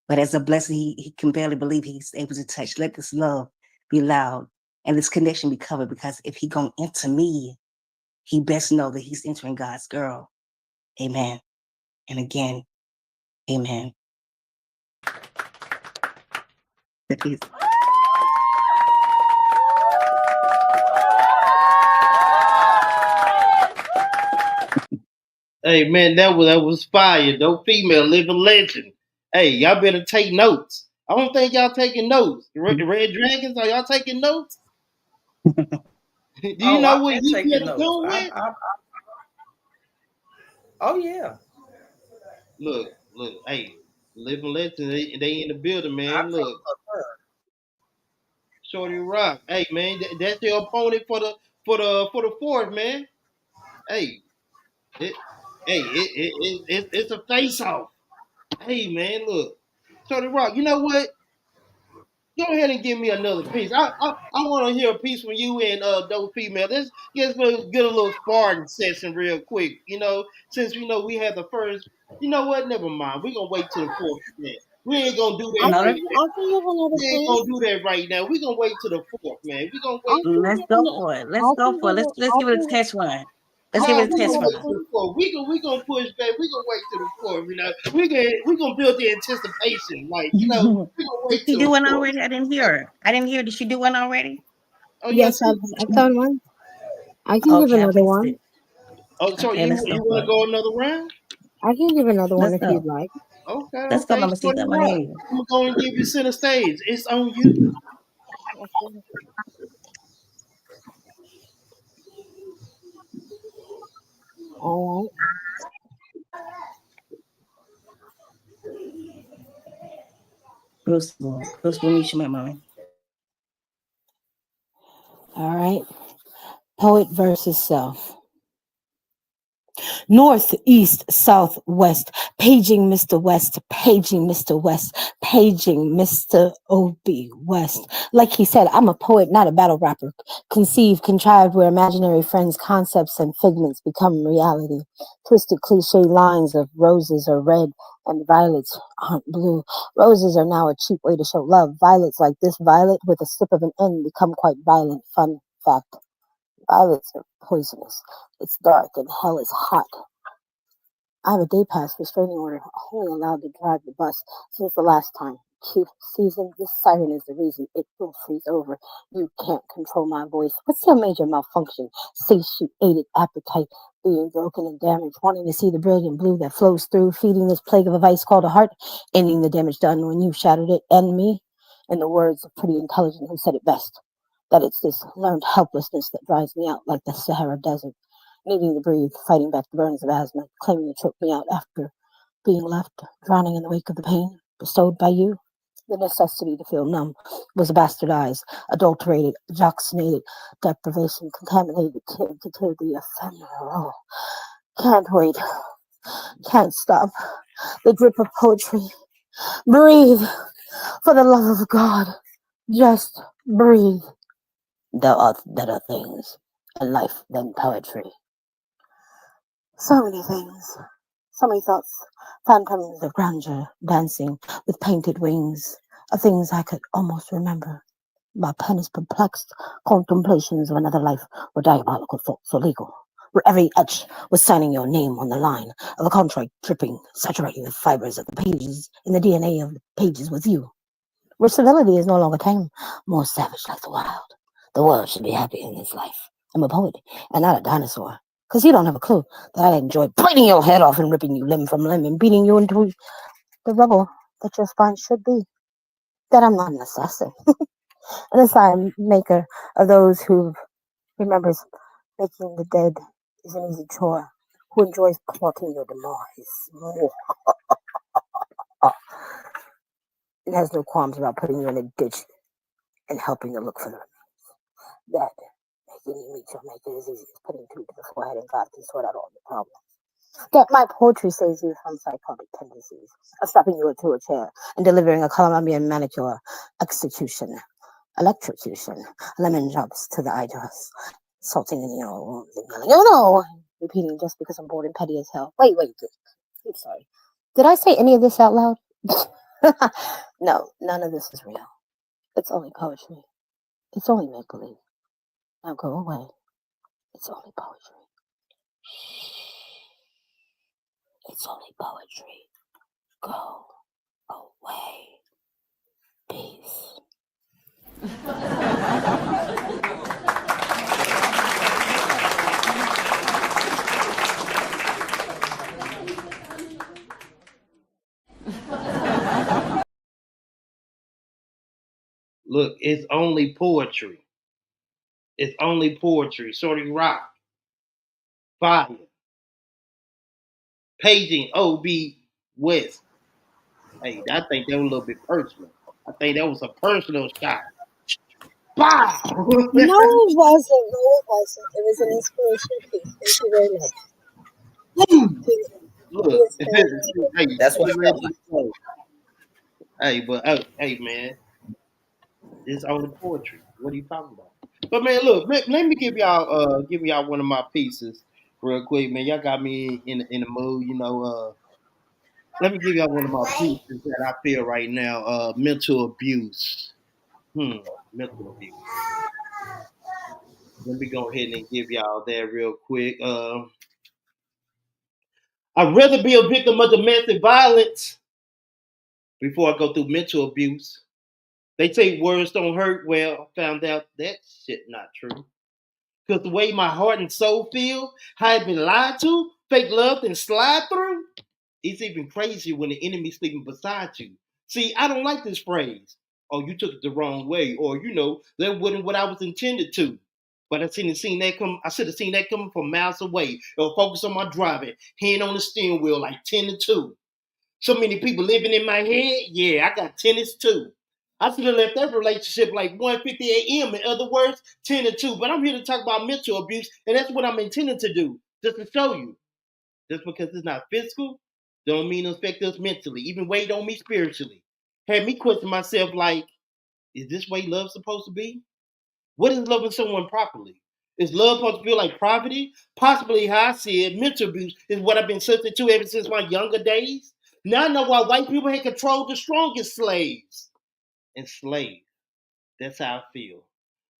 but as a blessing he can barely believe he's able to touch. Let this love be loud and this connection be covered, because if he gonna enter me, he best know that he's entering God's girl. Amen. And again, amen. Peace. Hey, man, that was fire. Dope female, living legend. Hey, y'all better take notes. I don't think y'all taking notes. Red Dragons, are y'all taking notes? Do you Oh, know I've what been you taking better notes. go with? Oh yeah, Look, hey, living legend, they in the building, I man. take Look, her. Shorty Rock. Hey, man, that's your opponent for the fourth, man. Hey, it, it's a face off. Hey, man, look, Shorty Rock. You know what? Go ahead and give me another piece. I want to hear a piece from you and Dope Female. Let's get a little sparring session real quick. Since we had the first. You know what? Never mind. We're gonna wait till the fourth man. We ain't gonna do that Another. right now. I can give another We ain't piece. gonna do that right now. We're gonna wait till the fourth man. We're gonna I wait. can Let's give go another. for it. I Let's go can for it. give Let's I give it a can give. test run. Let's I give No, it a can we test gonna give a wait run. till the piece. fourth. We gonna push back. We gonna wait till the fourth. We gonna build the anticipation. We gonna Did wait she till do the one fourth. already? I didn't hear her. I didn't hear. Did she do one already? Oh Yes, yes. I've done one. I can give Okay, I another missed one. it. Oh, so Okay, you let's go you for want to it. go another round? I can give another one Let's if you'd go. like. Okay, Let's go, okay. Mama Shorty Sita. I Rock. hear you. I'm going to give you center stage. It's on you. Okay. All Bruce, Bruce, we'll meet you, my mommy. right. All right. Poet versus self. North, east, south, west, paging Mr. West, paging Mr. West, paging Mr. O.B. West. Like he said, I'm a poet, not a battle rapper. Conceived, contrived, where imaginary friends, concepts, and figments become reality. Twisted cliche lines of roses are red and violets aren't blue. Roses are now a cheap way to show love. Violets like this violet with a slip of an N become quite violent. Fun fact. Violets are poisonous. It's dark and hell is hot. I have a day pass restraining order, only allowed to drive the bus since the last time. Chief season, this siren is the reason it will freeze over. You can't control my voice. What's your major malfunction? Satiated appetite, being broken and damaged, wanting to see the brilliant blue that flows through, feeding this plague of a vice called a heart, ending the damage done when you shattered it, and me, in the words of Pretty Intelligent who said it best, that it's this learned helplessness that drives me out like the Sahara Desert, needing to breathe, fighting back the burns of asthma, claiming to choke me out after being left, drowning in the wake of the pain bestowed by you. The necessity to feel numb was bastardized, adulterated, joxinated, deprivation, contaminated, to the ephemeral. Can't wait, can't stop. The drip of poetry. Breathe, for the love of God. Just breathe. There are better things in life than poetry. So many things, so many thoughts, phantoms of grandeur dancing with painted wings, of things I could almost remember. My pen is perplexed, contemplations of another life where diabolical thoughts were legal, where every etch was signing your name on the line of a contract dripping, saturating the fibers of the pages in the DNA of the pages with you, where civility is no longer tame, more savage like the wild. The world should be happy in this life. I'm a poet and not a dinosaur. Because you don't have a clue that I enjoy biting your head off and ripping you limb from limb and beating you into the rubble that your spine should be. That I'm not an assassin. And a sign maker of those who remembers making the dead is an easy chore, who enjoys plotting your demise. And has no qualms about putting you in a ditch and helping you look for the remains. That making you meet your maker is easy as putting two to the forehead and God can sort out all your problems. That my poetry saves you from psychotic tendencies of strapping you to a chair and delivering a Colombian manicure execution, electrocution, lemon drops to the eye drops, salting in your wounds and yelling, "Oh no!" Repeating just because I'm bored and petty as hell. Wait, I'm sorry. Did I say any of this out loud? No, none of this is real. It's only poetry. It's only make believe. Now go away. It's only poetry. It's only poetry. Go away. Peace. Look, it's only poetry. It's only poetry. Shorty Rock, Fire, Paging OB West. Hey, I think that was a little bit personal. I think that was a personal shot. Wow. No, it wasn't. No, it wasn't. It was an inspiration piece. Thank you very much. He Look, inspired me. hey, That's what get I felt ready like. to go. Hey, but hey, man, It's only poetry. What are you talking about? But man, look, let me give y'all one of my pieces real quick, man. Y'all got me in the mood, you know. Let me give y'all one of my pieces that I feel right now. Mental abuse. Mental abuse. Let me go ahead and give y'all that real quick. I'd rather be a victim of domestic violence before I go through mental abuse. They say words don't hurt. Well, I found out that shit not true. Because the way my heart and soul feel, how I've been lied to, fake love and slide through, it's even crazier when the enemy's sleeping beside you. See, I don't like this phrase. Oh, you took it the wrong way, or that wasn't what I was intended to. But I seen that come. I should have seen that coming from miles away. Or focus on my driving, hand on the steering wheel like 10-2. So many people living in my head. Yeah, I got tennis too. I should have left that relationship like 1:50 a.m. In other words, 10-2. But I'm here to talk about mental abuse, and that's what I'm intending to do, just to show you. Just because it's not physical, don't mean it affect us mentally. Even weigh on me spiritually. Had me question myself like, is this way love supposed to be? What is loving someone properly? Is love supposed to feel like poverty? Possibly how I see it, mental abuse is what I've been subject to ever since my younger days. Now I know why white people had controlled the strongest slaves. Enslaved. That's how I feel.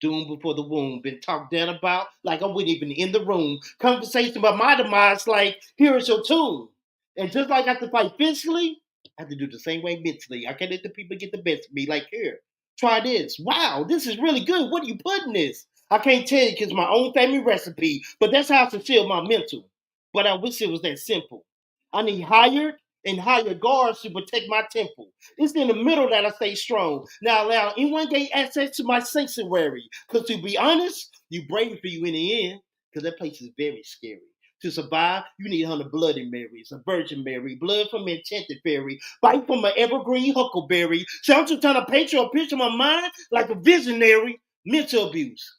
Doomed before the womb, been talked down about like I wasn't even in the room. Conversation about my demise like, here is your tomb. And just like I have to fight physically, I have to do the same way mentally. I can't let the people get the best of me. Like, here, try this. Wow, this is really good. What are you putting this? I can't tell you because my own family recipe, but that's how I fulfill my mental. But I wish it was that simple. I need hired and higher guards to protect my temple. It's in the middle that I stay strong. Now allow anyone gain access to my sanctuary. Because to be honest, you brave for you in the end. Because that place is very scary. To survive, you need 100 Bloody Marys, a Virgin Mary, blood from an enchanted fairy, bite from an evergreen huckleberry. So I'm just trying to paint you a picture of my mind like a visionary. Mental abuse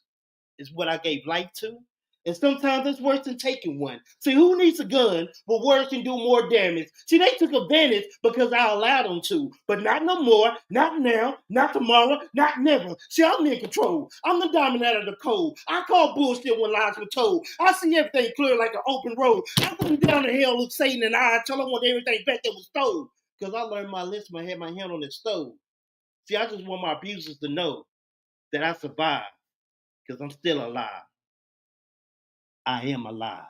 is what I gave life to. And sometimes it's worse than taking one. See, who needs a gun, but words can do more damage? See, they took advantage because I allowed them to. But not no more, not now, not tomorrow, not never. See, I'm in control. I'm the diamond out of the cold. I call bullshit when lies were told. I see everything clear like an open road. I put down the hell, look Satan in the eye, tell him want everything back that was stole. Because I learned my lesson, I had my hand on the stove. See, I just want my abusers to know that I survived. Because I'm still alive. I am alive.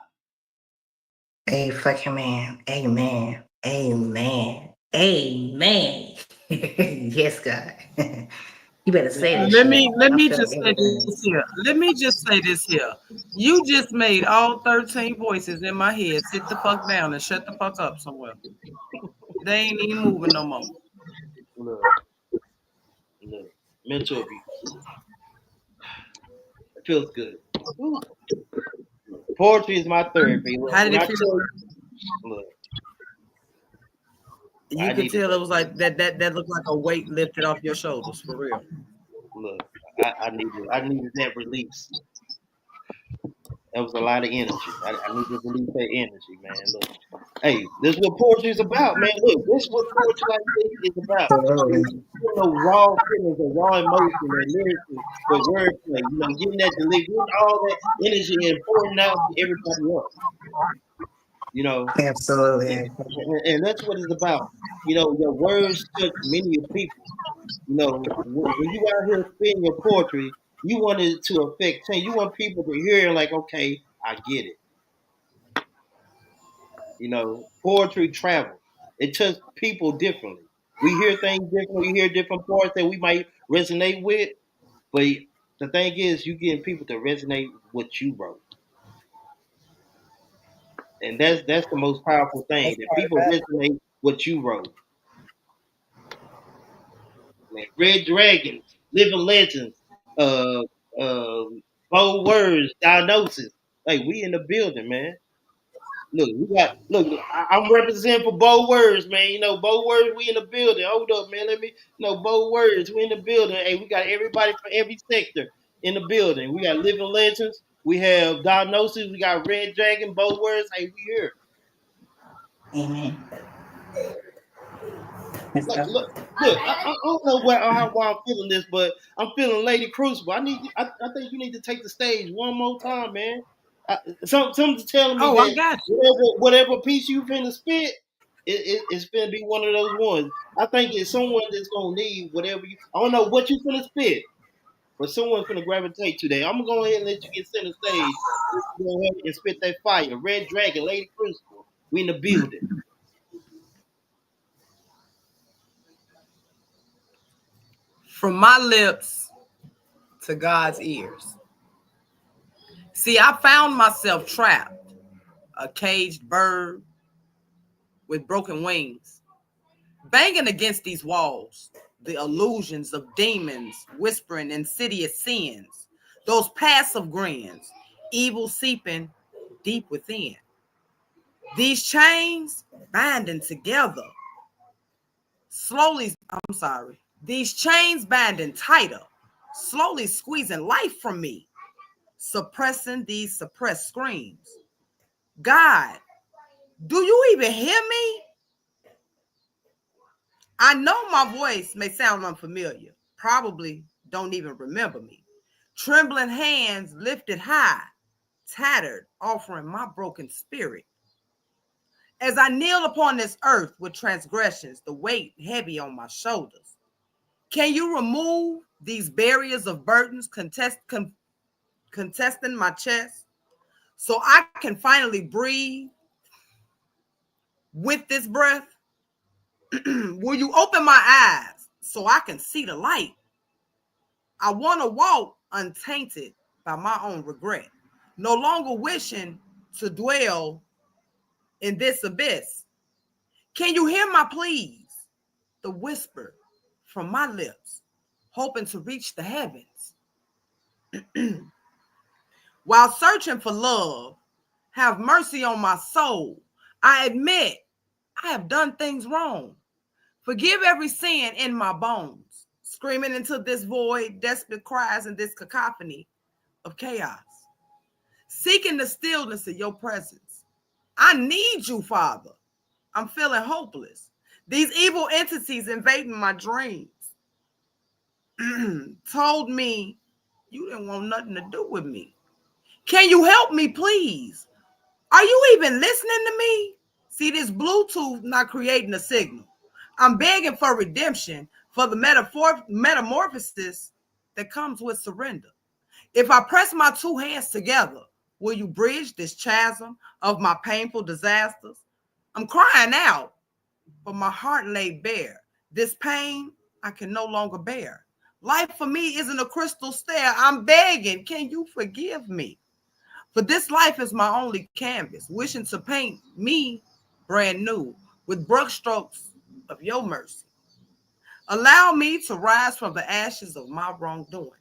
Hey, fucking man. Amen. Amen. Amen. Yes, God. You better say that. Let me just say this here. Let me just say this here. You just made all 13 voices in my head sit the fuck down and shut the fuck up somewhere. They ain't even moving no more. Look. Mental abuse. It feels good. Ooh. Poetry is my therapy. Look, How did it feel? Look. You could tell it was like that looked like a weight lifted off your shoulders for real. Look, I needed that release. That was a lot of energy. I need to release that energy, man. Look, hey, this is what poetry is about, man. Look, this is what poetry like this is about. Raw feelings and raw emotion and lyrics and wordplay. Getting that delivery, getting all that energy and pouring out to everybody else. Absolutely. And that's what it's about. Your words touch many people. When you out here spitting your poetry, you want it to affect change. You want people to hear like, okay, I get it. Poetry travels. It touches people differently. We hear things differently. We hear different parts that we might resonate with. But the thing is, you getting people to resonate with what you wrote. And that's the most powerful thing. That people resonate what you wrote. Man, Red Dragons, Living Legends, Bold Words, Diagnosis. Hey, we in the building, man. I'm representing for Bold Words, man. Bold Words, we in the building. Hold up, man. Let me Bold Words, we in the building. Hey, we got everybody from every sector in the building. We got Living Legends, we have Diagnosis, we got Red Dragon, Bold Words. Hey, we here. Amen. Look, I don't know why I'm feeling this, but I'm feeling Lady Crucible. I think you need to take the stage one more time, man. Something's telling me Oh, I that got you. whatever piece you finna spit, it's finna be one of those ones. I think it's someone that's gonna need whatever you. I don't know what you finna spit, but someone's finna gravitate to that. I'm gonna go ahead and let you get center stage. Go ahead and spit that fire. Red Dragon, Lady Crucible. We in the building. From my lips to God's ears. See, I found myself trapped, a caged bird with broken wings, banging against these walls, the illusions of demons whispering insidious sins, those passive grins, evil seeping deep within. These chains binding together, these chains binding tighter, slowly squeezing life from me, suppressing these suppressed screams. God, do you even hear me? I know my voice may sound unfamiliar, probably don't even remember me. Trembling hands lifted high, tattered, offering my broken spirit. As I kneel upon this earth with transgressions, the weight heavy on my shoulders. Can you remove these barriers of burdens contesting my chest so I can finally breathe with this breath? Will you open my eyes so I can see the light? I want to walk untainted by my own regret, no longer wishing to dwell in this abyss. Can you hear my pleas? The whisper from my lips, hoping to reach the heavens. While searching for love, have mercy on my soul. I admit I have done things wrong. Forgive every sin in my bones, screaming into this void, desperate cries in this cacophony of chaos, seeking the stillness of your presence. I need you, Father. I'm feeling hopeless. These evil entities invading my dreams told me you didn't want nothing to do with me. Can you help me, please? Are you even listening to me? See, this Bluetooth not creating a signal. I'm begging for redemption, for the metamorphosis that comes with surrender. If I press my two hands together, will you bridge this chasm of my painful disasters? I'm crying out, but my heart laid bare. This pain I can no longer bear. Life for me isn't a crystal stair. I'm begging, can you forgive me? For this life is my only canvas, wishing to paint me brand new with brushstrokes of your mercy. Allow me to rise from the ashes of my wrongdoings,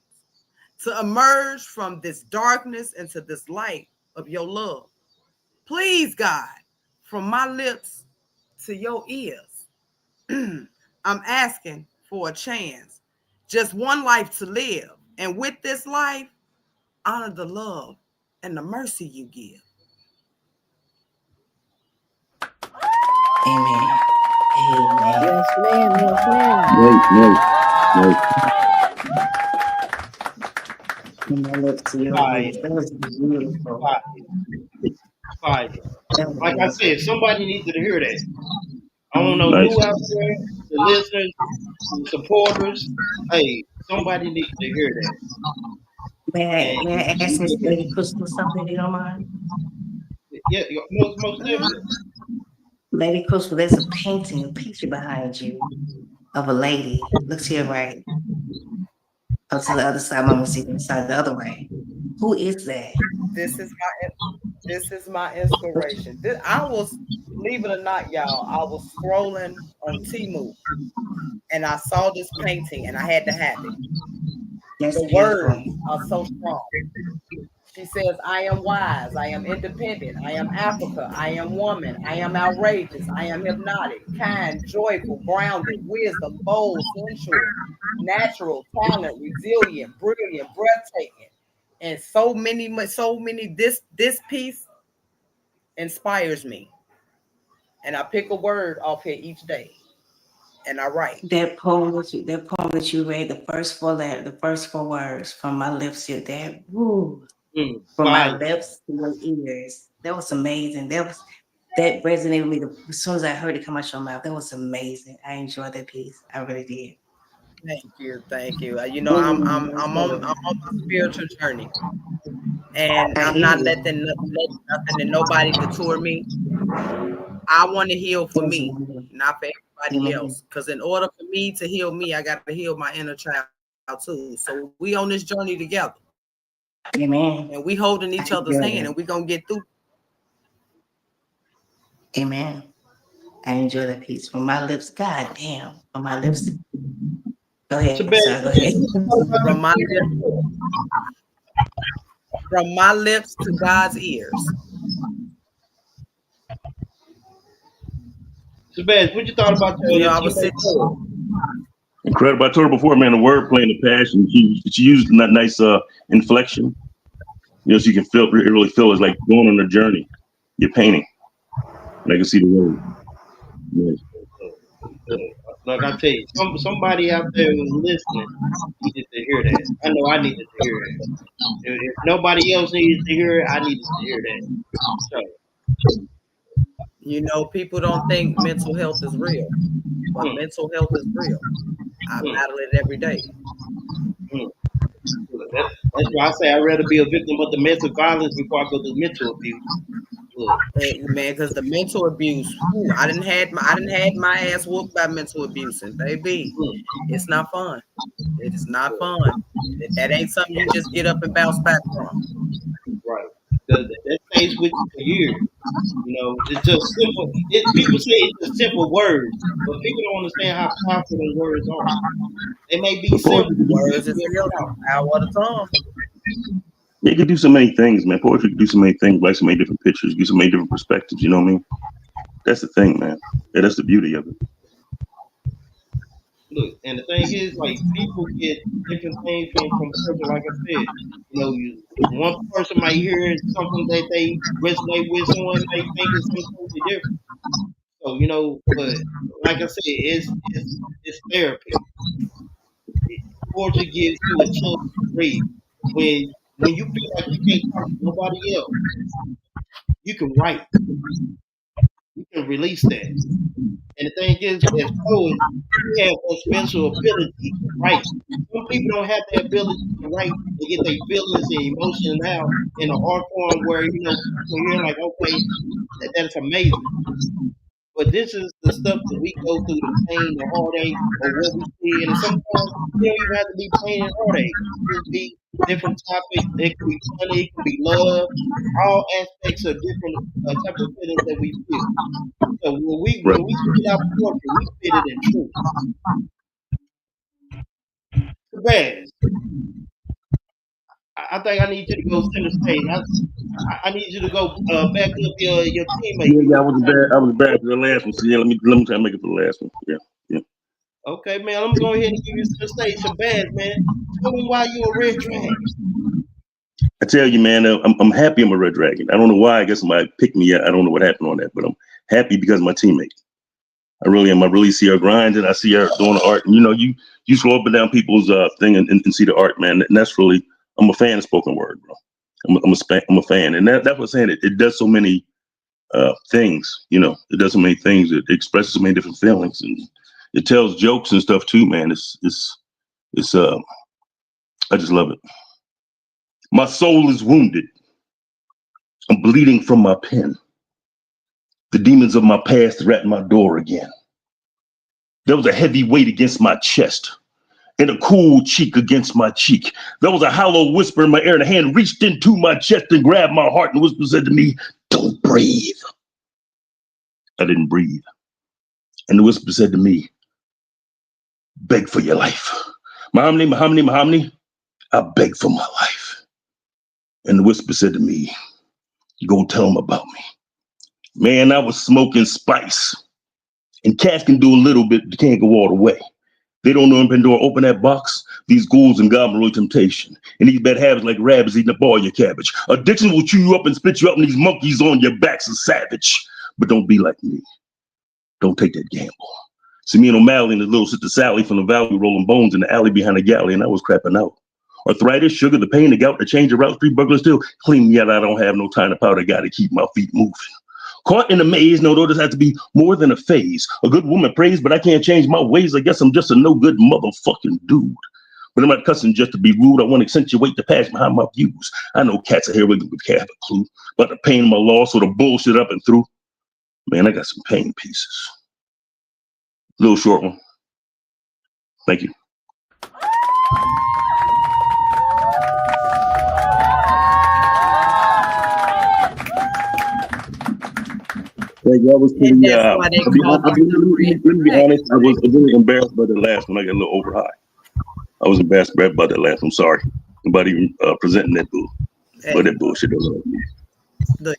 to emerge from this darkness into this light of your love. Please, God, from my lips to your ears, I'm asking for a chance, just one life to live. And with this life, honor the love and the mercy you give. Amen. Amen. Yes, ma'am. Yes, ma'am. From my lips to your Fire, ears. That was beautiful. fire, fire. That was Like I beautiful. said, somebody needs to hear that. I don't know Nice. who out there, the listeners, the supporters. Hey, somebody needs to hear that. May I ask And Miss Lady Crystal something, if you don't mind? yeah, most definitely. Lady Crystal, there's a painting, a picture behind you of a lady. Look to your right. Up to the other side, I'm gonna see the side the other way. Who is that? This is my inspiration. Believe it or not, y'all, I was scrolling on Temu and I saw this painting and I had to have it. That's The beautiful. words are so strong. She says, I am wise, I am independent, I am Africa, I am woman, I am outrageous, I am hypnotic, kind, joyful, grounded, wisdom, bold, sensual, natural, talent, resilient, brilliant, breathtaking. And so many, this piece inspires me. And I pick a word off here each day. and I write. That poem that you read, the first four words, from my lips to that, woo, from my Fire. lips to your ears. That was amazing. That resonated with me as soon as I heard it come out your mouth. That was amazing. I enjoyed that piece. I really did. Thank you. You know, I'm on my spiritual journey, and I'm not letting nothing and nobody detour me. I want to heal for me, not for everybody else. Because in order for me to heal me, I got to heal my inner child too. So we on this journey together. Amen. And we holding each other's hand, and we gonna get through. Amen. I enjoy that piece. From my lips, God damn, from my lips. Go ahead, sir, go ahead. From my lips to God's ears. Shabazz, what you thought about your I was sitting. Incredible. I told her before, man, the wordplay and the passion. She used that nice inflection. You know, so you can feel, really feel it's like going on a journey. You're painting. And I can see the road. Yes. Like I tell you, somebody out there who's listening needed to hear that. I know I needed to hear it. If nobody else needed to hear it, I needed to hear that. So, you know, people don't think mental health is real, but mental health is real. I battle it every day. That's why I say I'd rather be a victim of domestic violence before I go to mental abuse. Man, because the mental abuse, I didn't had my ass whooped by mental abuse, and baby, it's not fun. It is not fun. That ain't something you just get up and bounce back from. Right. That stays with you for years. You know, it's just simple. People say it's just simple words, but people don't understand how powerful those words are. They may be simple. Words is real. Power of the tongue. Yeah, you could do so many things, man. Poetry can do so many things, like so many different pictures, give so many different perspectives. You know what I mean? That's the thing, man. Yeah, that's the beauty of it. Look, and the thing is, like, people get different things from person. Like I said, you know, one person might hear something that they resonate with, someone might think it's something totally different. So, you know, but like I said, it's therapy. Poetry gives you a chance to breathe. When you feel like you can't talk to nobody else, you can write. You can release that. And the thing is, as poets, we have a special ability to write. Some people don't have the ability to write and get their feelings and emotions out in an art form where, you know, people hear like, okay, that's amazing. But this is the stuff that we go through, the pain, the heartache, or what we see. And sometimes it don't even have to be pain and heartache. It can be different topics. It can be funny. It can be love. All aspects of different type of feelings that we feel. So when we spit out poetry, we spit it in truth. Shabazz, I think I need you to go center stage. I need you to go back up your teammate. Yeah, I was bad for the last one. So yeah, let me try to make it for the last one. Yeah. Okay, man, I'm going ahead and give you center stage. Shabazz, man, tell me why you a red dragon. I tell you, man, I'm happy I'm a red dragon. I don't know why. I guess somebody picked me. I don't know what happened on that, but I'm happy because of my teammate. I really am. I really see her grinding. I see her doing the art. And, you know, you scroll up and down people's thing and see the art, man. And that's really, I'm a fan of spoken word, bro. I'm a fan. And that's what I'm saying. It does so many things, you know. It does so many things. It expresses so many different feelings. And it tells jokes and stuff too, man. It's I just love it. My soul is wounded. I'm bleeding from my pen. The demons of my past are at my door again. There was a heavy weight against my chest and a cool cheek against my cheek. There was a hollow whisper in my ear, and a hand reached into my chest and grabbed my heart, and the whisper said to me, "Don't breathe." I didn't breathe. And the whisper said to me, "Beg for your life. Mahamni, I beg for my life." And the whisper said to me, "Go tell them about me." Man, I was smoking spice. And cats can do a little bit, but can't go all the way. They don't know in Pandora, open that box, these ghouls and goblin really temptation. And these bad habits like rabbits eating up all your cabbage. Addiction will chew you up and spit you up, and these monkeys on your backs are savage. But don't be like me. Don't take that gamble. See me and O'Malley and his little sister Sally from the valley rolling bones in the alley behind the galley, and I was crapping out. Arthritis, sugar, the pain, the gout, the change of route, street burglars still clean me out. I don't have no time to powder, got to keep my feet moving. Caught in a maze, no, there has to be more than a phase. A good woman prays, but I can't change my ways. I guess I'm just a no good motherfucking dude. But I'm not cussing just to be rude. I want to accentuate the passion behind my views. I know cats are here with can't have a clue about the pain of my loss or the bullshit up and through. Man, I got some pain pieces. Little short one. Thank you. Thank you. I was pretty, That's why they call us the Red let me be honest, I was really embarrassed by the last one. I got a little over high. I was embarrassed by that last one. I'm sorry about even presenting that bull. But that bullshit. Look,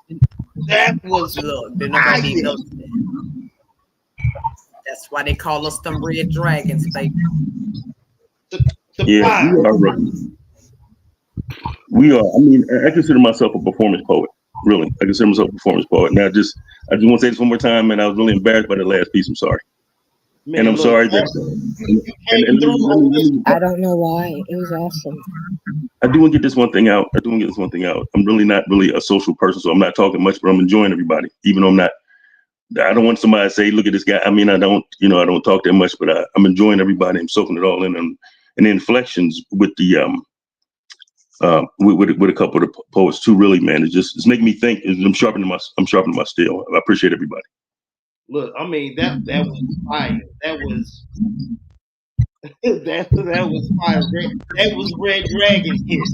That was look, then nobody need those. That's why they call us them red dragons, baby. Yeah, we are. I mean, I consider myself a performance poet. Really, I consider myself a performance poet. And I just want to say this one more time, and I was really embarrassed by the last piece. I'm sorry. Man, and I'm look, sorry that. I don't know why. It was awesome. I do want to get this one thing out. I'm really not really a social person, so I'm not talking much, but I'm enjoying everybody, even though I'm not. I don't want somebody to say, "Look at this guy." I mean, I don't talk that much, but I'm enjoying everybody. I'm soaking it all in, and the inflections with the with a couple of the poets too. Really, man, it's making me think. I'm sharpening my steel. I appreciate everybody. Look, I mean that was fire. That was that was fire. That was Red Dragon hit.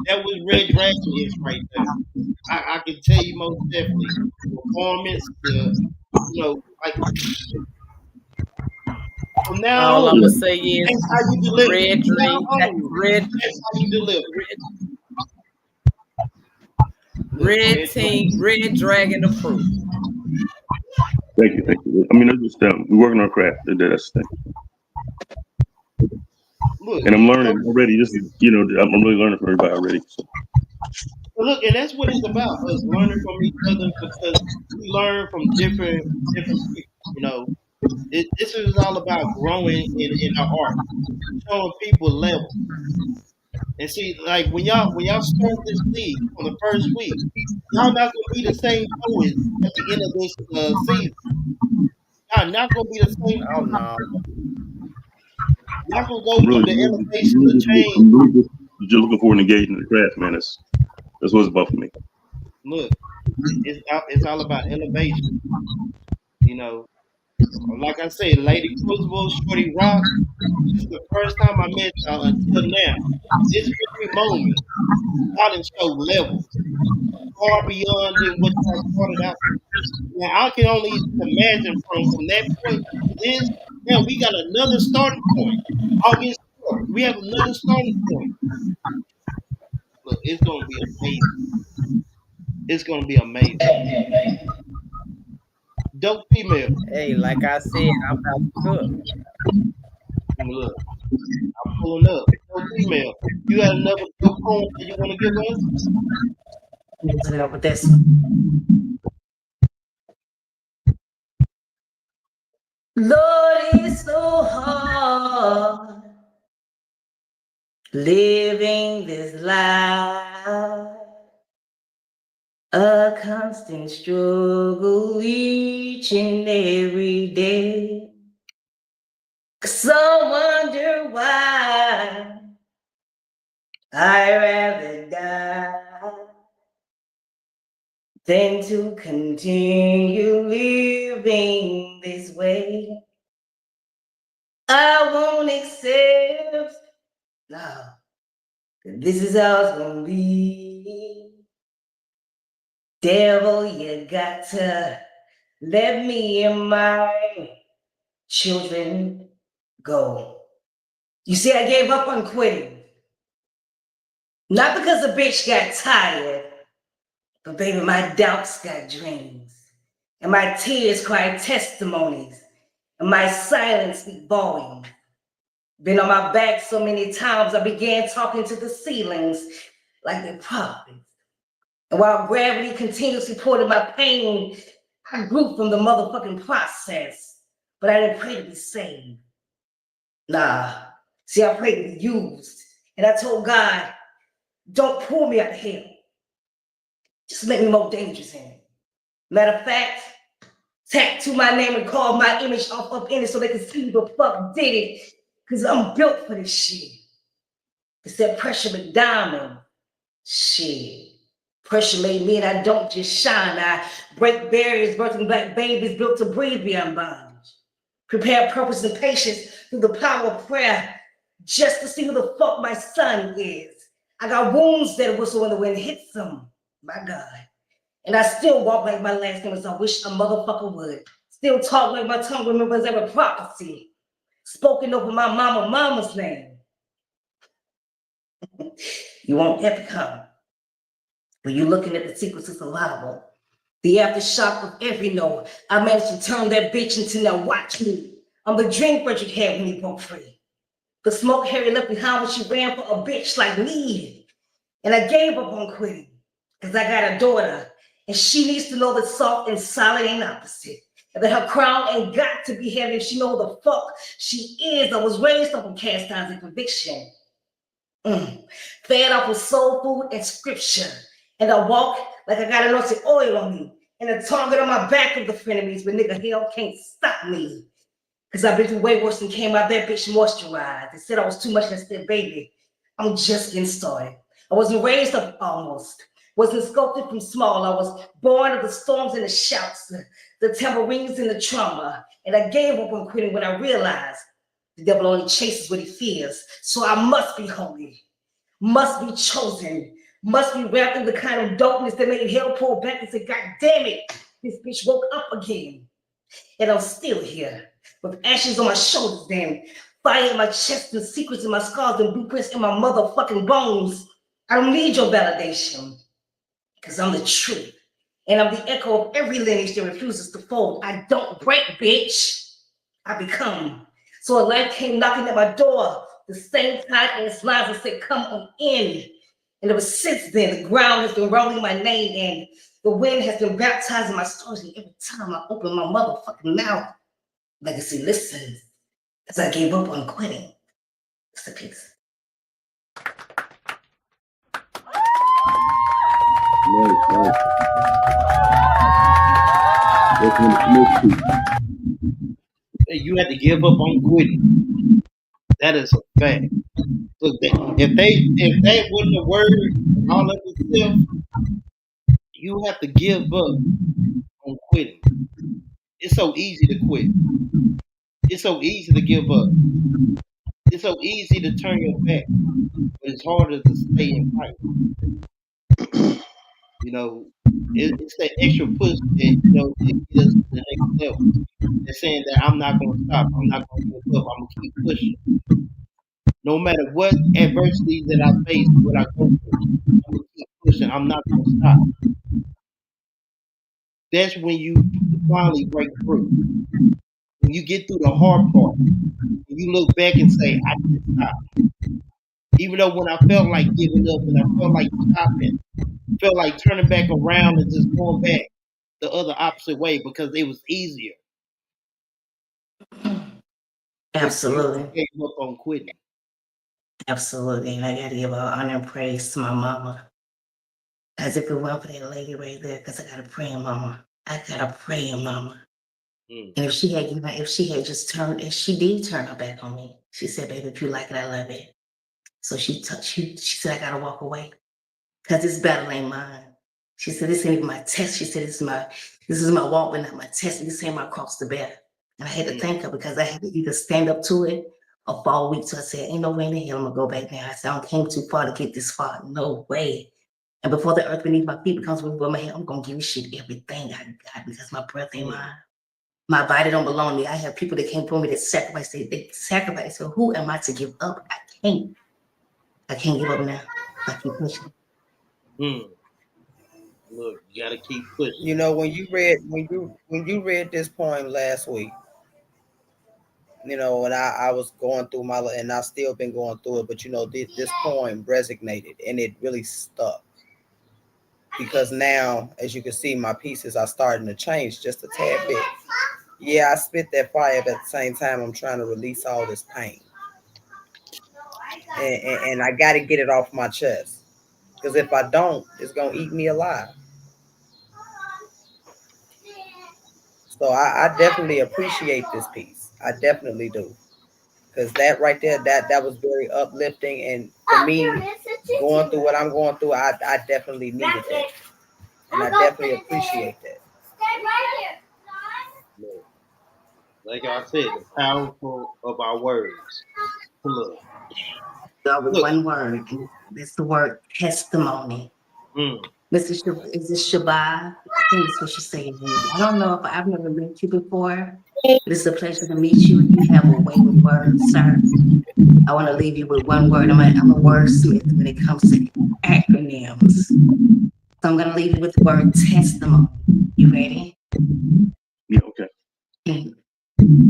That was Red Dragon hit right there. I can tell you most definitely the performance, like from now All on, I'm gonna say is that's how you deliver. red drink, That's how you deliver. Red Dragon approved. Thank you. I mean, that's just we're working on craft. That's the thing. Look, and I'm learning already. I'm really learning from everybody already. So. Look, and that's what it's about, us learning from each other, because we learn from different people. This is all about growing in our art, showing people level. And see, like when y'all start this league on the first week, y'all not gonna be the same poets at the end of this season. Y'all not gonna be the same. Oh no. Y'all gonna go through the elevation, the change. I'm really just looking forward to engaging in the craft, man. That's what it's about for me. Look, it's all about elevation. Like I said, Lady Crucible, Shorty Rock. This is the first time I met y'all until now. This very moment, y'all done showed levels far beyond than what y'all started out with. Now I can only imagine from that point to this. Now we got another starting point. August 4th, we have another starting point. Look, it's gonna be amazing. It's gonna be amazing. Dope female. Hey, like I said, I'm about to cook. Look, I'm pulling up. Dope female. You got another dope poem that you want to give us? Let's go with this one. Lord, it's so hard living this life, a constant struggle each and every day. Some wonder why I'd rather die than to continue living this way. I won't accept, no, this is how it's gonna be. Devil, you got to let me and my children go. You see, I gave up on quitting. Not because the bitch got tired, but baby, my doubts got dreams. And my tears cry testimonies. And my silence speak volumes. Been on my back so many times, I began talking to the ceilings like they're prophets. And while gravity continuously poured in my pain, I grew from the motherfucking process. but I didn't pray to be saved. Nah. See, I prayed to be used. And I told God, don't pull me out of hell. Just make me more dangerous in it. Matter of fact, tattoo my name and carve my image off up in it so they can see who the fuck did it. Because I'm built for this shit. It's that Pressure McDiamond. Shit. Pressure made me and I don't just shine. I break barriers, birthing black babies built to breathe beyond bondage. Prepare purpose and patience through the power of prayer just to see who the fuck my son is. I got wounds that whistle when the wind hits them. My God. And I still walk like my last name as I wish a motherfucker would. Still talk like my tongue remembers every prophecy spoken over my mama's name. You won't ever come. When you're looking at the secrets of survival, the aftershock of every no, I managed to turn that bitch into now watch me. I'm the drink Frederick had when he broke free. The smoke Harry left behind when she ran for a bitch like me. And I gave up on quitting because I got a daughter and she needs to know that soft and solid ain't opposite. And that her crown ain't got to be heavy if she know who the fuck she is. I was raised up on cast irons and conviction. Fed off with soul food and scripture. And I walk like I got anointed oil on me and a target on my back of the frenemies, but nigga, hell can't stop me. Cause I've been through way worse than came out that bitch moisturized. They said I was too much and I said, baby, I'm just getting started. I wasn't raised up almost. Wasn't sculpted from small. I was born of the storms and the shouts, the tambourines and the trauma. And I gave up on quitting when I realized the devil only chases what he fears. So I must be holy, must be chosen, must be wrapped in the kind of darkness that made hell pull back and say, God damn it, this bitch woke up again. And I'm still here with ashes on my shoulders, damn, fire in my chest and secrets in my scars and blueprints in my motherfucking bones. I don't need your validation because I'm the truth. And I'm the echo of every lineage that refuses to fold. I don't break, bitch. I become. So a life came knocking at my door, the same time as lines that said, come on in. And ever since then, the ground has been rolling my name and the wind has been baptizing my stories. And every time I open my motherfucking mouth, legacy listens, as I gave up on quitting. It's a piece. Hey, you had to give up on quitting. That is a fact. Look, if that wasn't a word all of itself, you have to give up on quitting. It's so easy to quit. It's so easy to give up. It's so easy to turn your back, but it's harder to stay and fight. You know, it's that extra push that it gets us to the next level. They're saying that I'm not gonna stop. I'm not gonna give up. I'm gonna keep pushing. No matter what adversity that I face, what I go through, I'm gonna keep pushing. I'm not gonna stop. That's when you finally break through. When you get through the hard part, you look back and say, I didn't stop. Even though when I felt like giving up and I felt like stopping, felt like turning back around and just going back the other opposite way because it was easier. Absolutely. You gave up on quitting. Absolutely. And I got to give all honor and praise to my mama. As if it weren't for that lady right there, because I got a praying mama. I got a praying mama. And if she had she did turn her back on me. She said, baby, if you like it, I love it. So she said, I gotta walk away. Because this battle ain't mine. She said, this ain't even my test. She said, this is my walk, but not my test. This ain't my cross to bear. And I had to thank her because I had to either stand up to it or fall weak. So I said, ain't no way in the hell I'm gonna go back now. I said, I came too far to get this far. No way. And before the earth beneath my feet becomes above my head, I'm gonna give this shit everything I got because my breath ain't mine. My body don't belong to me. I have people that came for me that sacrifice. They sacrifice. So who am I to give up? I can't give up now. I keep pushing. Look, you gotta keep pushing. You know, when you read this poem last week, you know, and I was going through and I still been going through it, but you know, this poem resonated and it really stuck. Because now, as you can see, my pieces are starting to change just a tad bit. Yeah, I spit that fire, but at the same time, I'm trying to release all this pain, and I got to get it off my chest. Because if I don't, it's gonna eat me alive. So I definitely appreciate this piece. I definitely do. Because that right there, that was very uplifting, and for me, going through what I'm going through, I definitely needed that, and I definitely appreciate that. Look, like I said, the powerful of our words. Look, Start with look. one word. And it's the word testimony. Mm, Is this Shabab? I think that's what she's saying. I don't know if I've never met you before, but it's a pleasure to meet you. You have a way with words, sir. I want to leave you with one word. I'm a wordsmith when it comes to acronyms. So I'm going to leave you with the word testimony. You ready? Yeah, okay.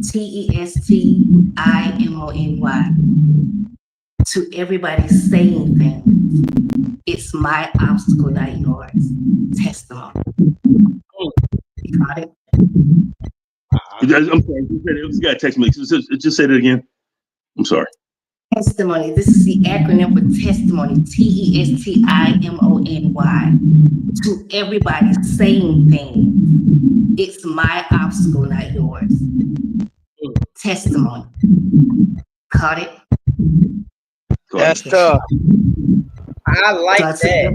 TESTIMONY. To everybody saying things, it's my obstacle, not yours. Testimony. You got it? I'm sorry. You got to text me. Just say that again. I'm sorry. Testimony. This is the acronym for testimony. TESTIMONY. To everybody saying things, it's my obstacle, not yours. Testimony. Caught it? That's tough. I like So I took that.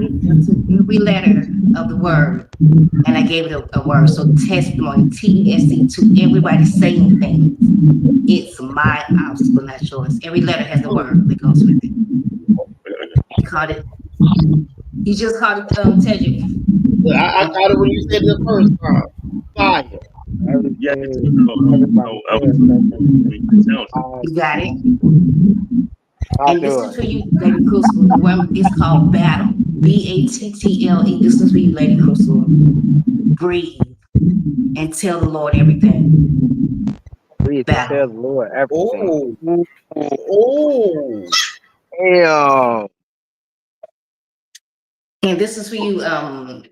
every letter of the word and I gave it a word. So testimony, TEST, to everybody saying things. It's my obstacle, not yours. Every letter has a word that goes with it. You caught it? You just caught it, Tedrick. look, I caught it when you said it the first time. Fire. Yeah, Everything, You got it? I'll And this do is it. for you, Lady Crucible. The one is called battle. BATTLE. This is for you, Lady Crucible. Breathe and tell the Lord everything. Read to tell Battle. the Lord everything. Oh, oh. Damn. And this is for you,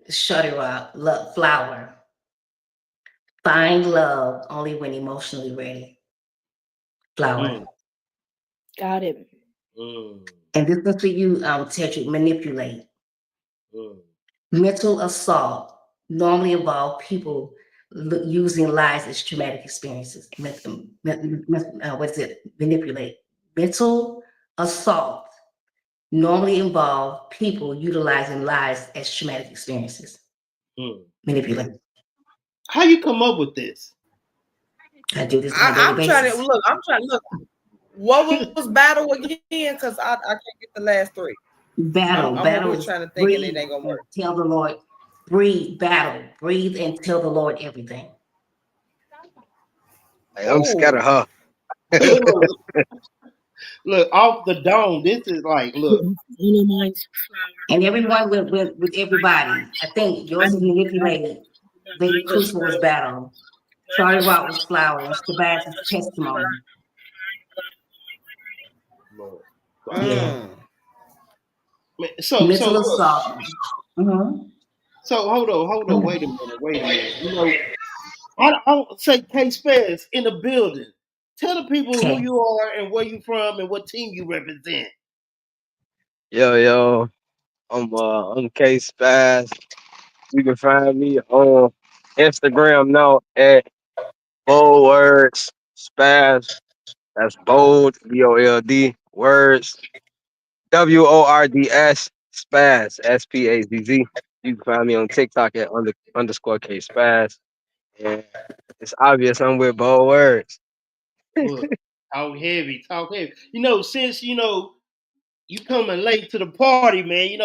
Shorty Rock, Flower. Find love only when emotionally ready. Flower. Mm, Got it. mm, And this is for you, Tedrick, manipulate. mm. Mental assault normally involve people using lies as traumatic experiences. What is it? Manipulate. Mental assault normally involve people utilizing lies as traumatic experiences. Mm. Manipulate. How you come up with this? I do this on a daily I'm trying basis. to look. I'm trying to look. What was battle again? Because I can't get the last three. Battle. I'm Battle over here is trying to think, and breathe it ain't gonna and work. tell the Lord. Breathe. Battle. Breathe and tell the Lord everything. Hey, I'm scared of her. Look, look, off the dome. This is like, look. And everyone with everybody. I think yours is manipulated. Lady Crucible was battle. Charlie Rock was flower. Shabazz is testimony. Lord. Yeah. So Mental look. assault. Mhm. So hold on. Wait a minute. You know, I don't say Case Fest in the building. Tell the people who Okay. you are and where you from and what team you represent. Yo, I'm K Spaz. You can find me on Instagram now at Bold Words Spaz. That's bold, BOLD words, WORDS Spaz, SPAZZ. You can find me on TikTok at underscore K Spaz. And it's obvious I'm with bold words. Look, talk heavy. You know, since you coming late to the party, man.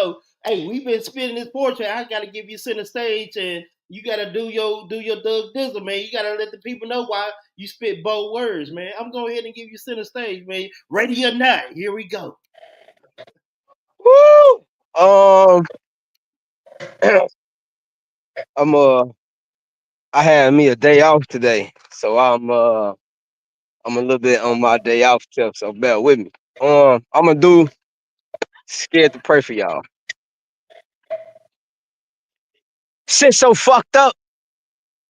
Hey, we've been spitting this portrait. I gotta give you center stage, and you gotta do your Doug Dizzle, man. You gotta let the people know why you spit bold words, man. I'm going ahead and give you center stage, man. Ready or not, here we go. Woo! I'm I had me a day off today, so I'm a little bit on my day off tip, so bear with me. I'm gonna do scared to pray for y'all. Shit so fucked up,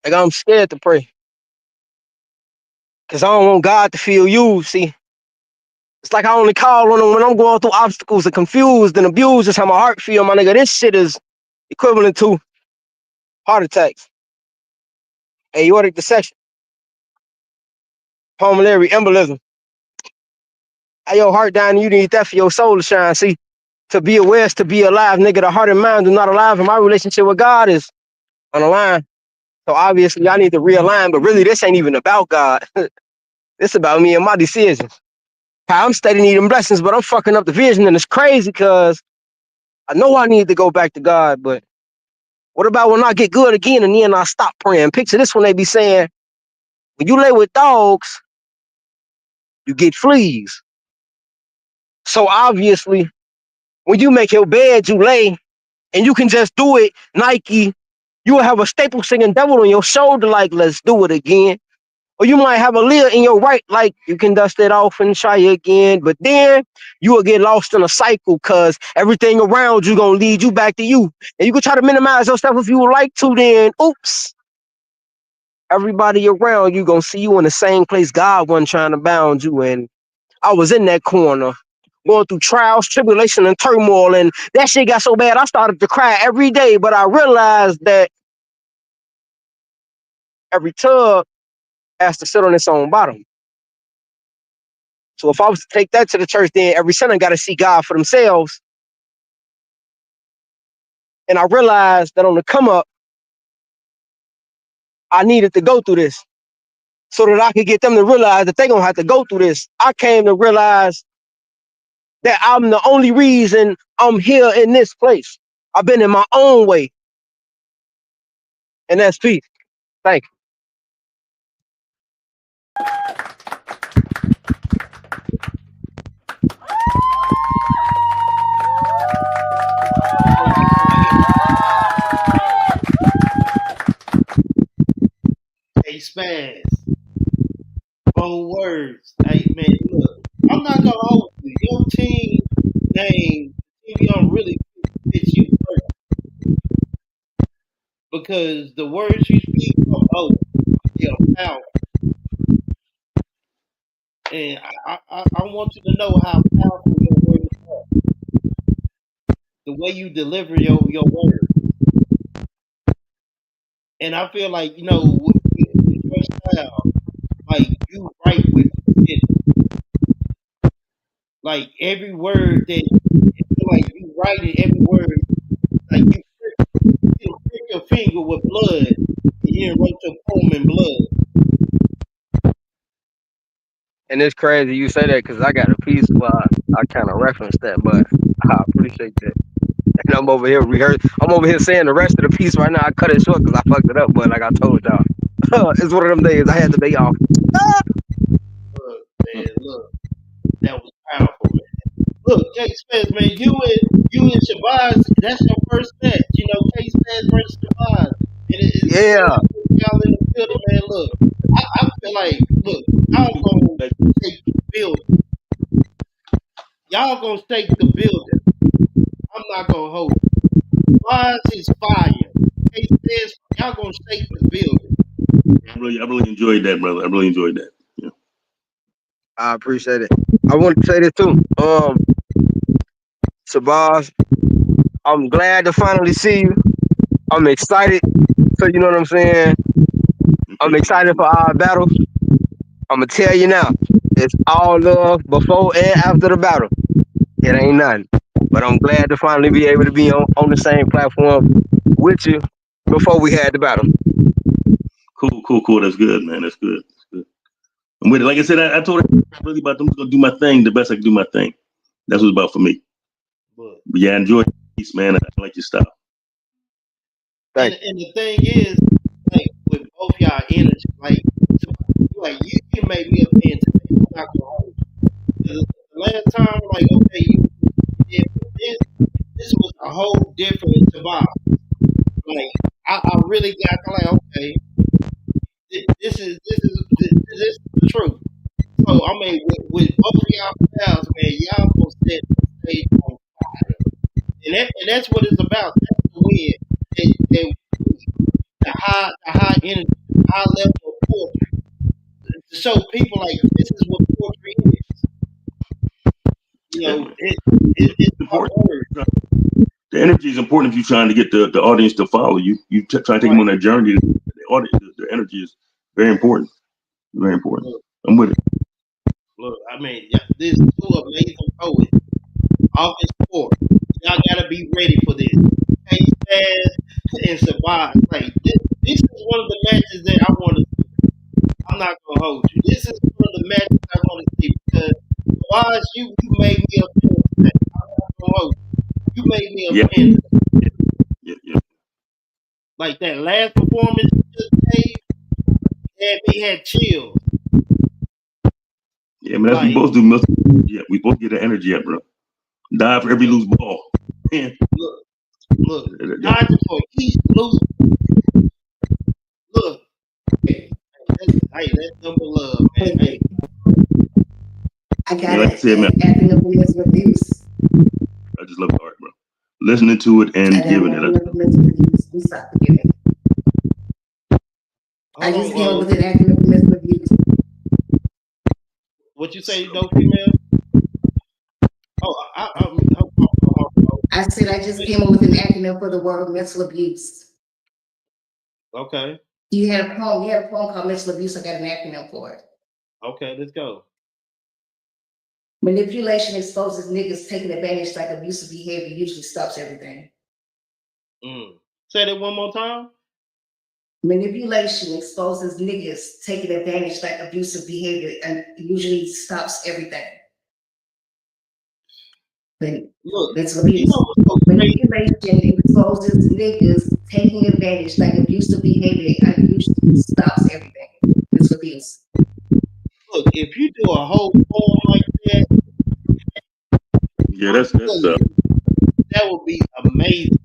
like I'm scared to pray. Cause I don't want God to feel used. See, it's like I only call on him when I'm going through obstacles and confused and abused. That's how my heart feel, my nigga. This shit is equivalent to heart attacks, aortic dissection, pulmonary embolism. How your heart dying, you need that for your soul to shine. See, to be aware is to be alive, nigga. The heart and mind do not alive, and my relationship with God is unaligned. So obviously, I need to realign. But really, this ain't even about God. It's about me and my decisions. How I'm steady needing blessings, but I'm fucking up the vision, and it's crazy because I know I need to go back to God. But what about when I get good again and then I stop praying? Picture this when they be saying, when you lay with dogs, you get fleas. So obviously, when you make your bed, you lay, and you can just do it, Nike, you will have a staple singing devil on your shoulder, like, let's do it again. Or you might have a Leah in your right, like, you can dust it off and try again. But then you will get lost in a cycle because everything around you going to lead you back to you. And you can try to minimize yourself if you would like to, then, oops. Everybody around you going to see you in the same place God wasn't trying to bound you in. I was in that corner, going through trials, tribulation, and turmoil. And that shit got so bad, I started to cry every day. But I realized that every tub has to sit on its own bottom. So if I was to take that to the church, then every sinner got to see God for themselves. And I realized that on the come up, I needed to go through this so that I could get them to realize that they're going to have to go through this. I came to realize that I'm the only reason I'm here in this place. I've been in my own way. And that's peace. Thank you. Hey, Spaz. Bold words. Hey, man, look. I'm not gonna hold you. Your team name, I'm really fits you perfect because the words you speak are bold. They're powerful. And I want you to know how powerful your words are. The way you deliver your words. And I feel like, with your style, like you write with it. Like every word that like you write it, every word, like you prick your finger with blood, and you wrote your poem in blood. And it's crazy you say that because I got a piece where I kind of referenced that, but I appreciate that. And I'm over here I'm over here saying the rest of the piece right now. I cut it short because I fucked it up, but like I told y'all, it's one of them days I had the day off. Look, man, look, that was powerful, man. Look, Jay Spence, man, you and Shabazz, that's your first match. Jay Spence versus Shabazz. Yeah. Y'all in the building, man. Look, I feel like, look, I'm going to take the building. Y'all going to take the building. I'm not going to hold it. Shabazz is fire. Jay Spence, y'all going to take the building. I really enjoyed that, brother. I really enjoyed that. Yeah. I appreciate it. I want to say this too. Shabazz, I'm glad to finally see you. I'm excited. So you know what I'm saying? I'm excited for our battle. I'm gonna tell you now, it's all love before and after the battle. It ain't nothing. But I'm glad to finally be able to be on the same platform with you before we had the battle. Cool. That's good, man. That's good. I'm with it. Like I said, I told her really about them to do my thing the best I can do my thing. That's what it's about for me. But yeah, enjoy peace, man. I like your style. And the thing is, like with both y'all energy, like you made me a fan today. I'm not gonna hold you. The last time, like, okay, this was a whole different vibe. Like I really got like, okay, this is the truth. So I mean, with both of y'all styles, man, y'all gonna set the stage on fire, and that's what it's about. That's the win. The high energy, high level of poetry. The show people like this is what poetry is. You know, it's It's my important. word. The energy is important if you're trying to get the audience to follow you. You try to take them on that journey. The audience, the energy is very important. Very important. Look, I'm with it. look, I mean, this two amazing poets. August 4th. Y'all gotta be ready for this. Hey, Spaz and Sabah. Like this is one of the matches that I want to see. I'm not gonna hold you. This is one of the matches I want to see because Sabah, you made me a fan today. I'm not gonna hold you. You made me a Yeah. fan today. Yeah. Like that last performance you just had chills. Yeah, man, that's what we Like, both do. Yeah, we both get the energy up, bro. Die for every loose ball. Man, look, dodging for each loose. Look, hey, that's number love, man. Hey, I got like I said, man, acting up for mental abuse. I just love the art, bro. Listening to it and I got giving it. acting up for mental abuse. We stop forgiving. I hold just came up on. with an acting up for mental abuse. What you say, no female? Oh, I said I just came up with an acronym for the word mental abuse. okay. You had a poem called mental abuse. I got an acronym for it. Okay, let's go. Manipulation exposes niggas taking advantage like abusive behavior usually stops everything. Say that one more time. Manipulation exposes niggas taking advantage like abusive behavior and usually stops everything. Look, Mental abuse. you know what's so crazy? Manipulation exposes niggas taking advantage like abusive behavior and usually stops everything. Mental abuse. Look, if you do a whole poem like that, Yeah, that's that would be amazing.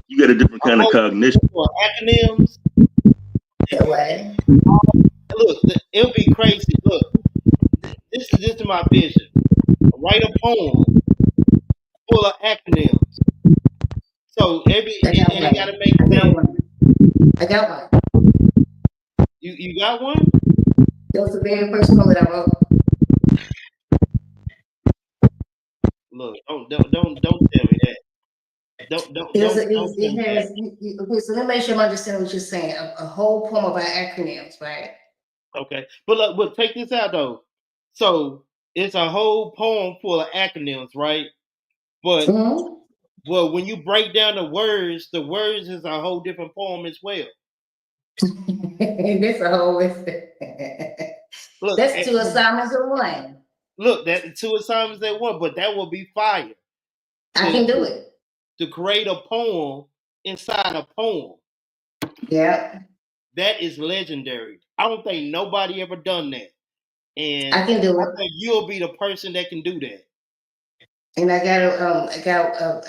you got a different kind of cognition. For acronyms. That way. Look, it'll be crazy. Look, this is my vision. Write a poem full of acronyms. So it gotta make sense. I got one. You got one? That was the very first poem that I wrote. Look, don't tell me that. Don't tell me that. Okay, so let me make sure I'm understanding what you're saying. A whole poem about acronyms, right? Okay, but look, but take this out though. So it's a whole poem full of acronyms, right? But well, when you break down the words is a whole different poem as well. This a whole Look, that's two assignments in one. Look, that two assignments at one, but that will be fire. I can do it. To create a poem inside a poem. Yeah. That is legendary. I don't think nobody ever done that. And I can do it. I think you'll be the person that can do that. And I got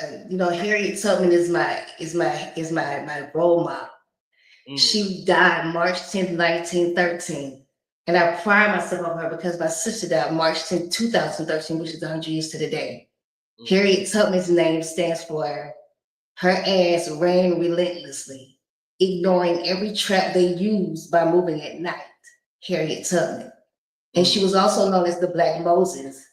Harriet Tubman is my role model. She died March 10th, 1913. And I pride myself on her because my sister died March 10th, 2013, which is 100 years to the day. Harriet Tubman's name stands for her ass ran relentlessly, ignoring every trap they used by moving at night. Harriet Tubman. And she was also known as the Black Moses.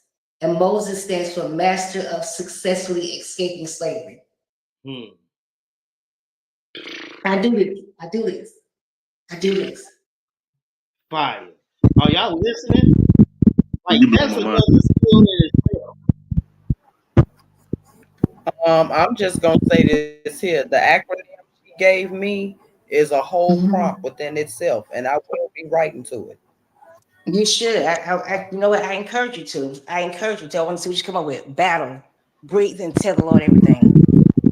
And Moses stands for Master of Successfully Escaping Slavery. I do this. Fire. Are y'all listening? Like that's another skill in itself. I'm just gonna say this here. The acronym she gave me is a whole prompt within itself, and I will be writing to it. You should. You know what? I encourage you to. I want to see what you come up with. Battle, breathe, and tell the Lord everything.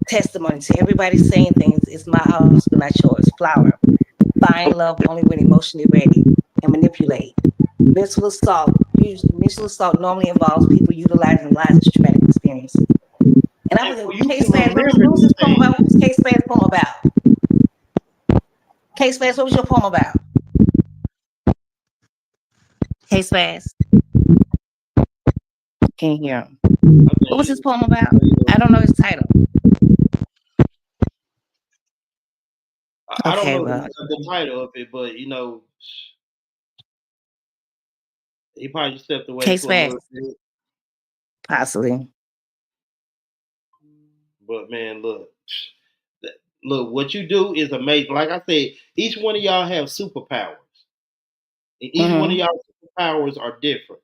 Testimony to everybody saying things. It's my house, but not yours. Flower. Find love only when emotionally ready. And manipulate. Mental assault normally involves people utilizing lies as traumatic experience. And I was K-Spaz. What was this poem about? What was K-Spaz poem about? K-Spaz, what was your poem about? K-Spaz. Can't hear him. What was his poem about? I don't know his title. I don't know the title of it, but He probably stepped away Case for a Spaz, little bit. possibly. But man, look, what you do is amazing. Like I said, each one of y'all have superpowers. And each one of Mm-hmm. y'all superpowers are different.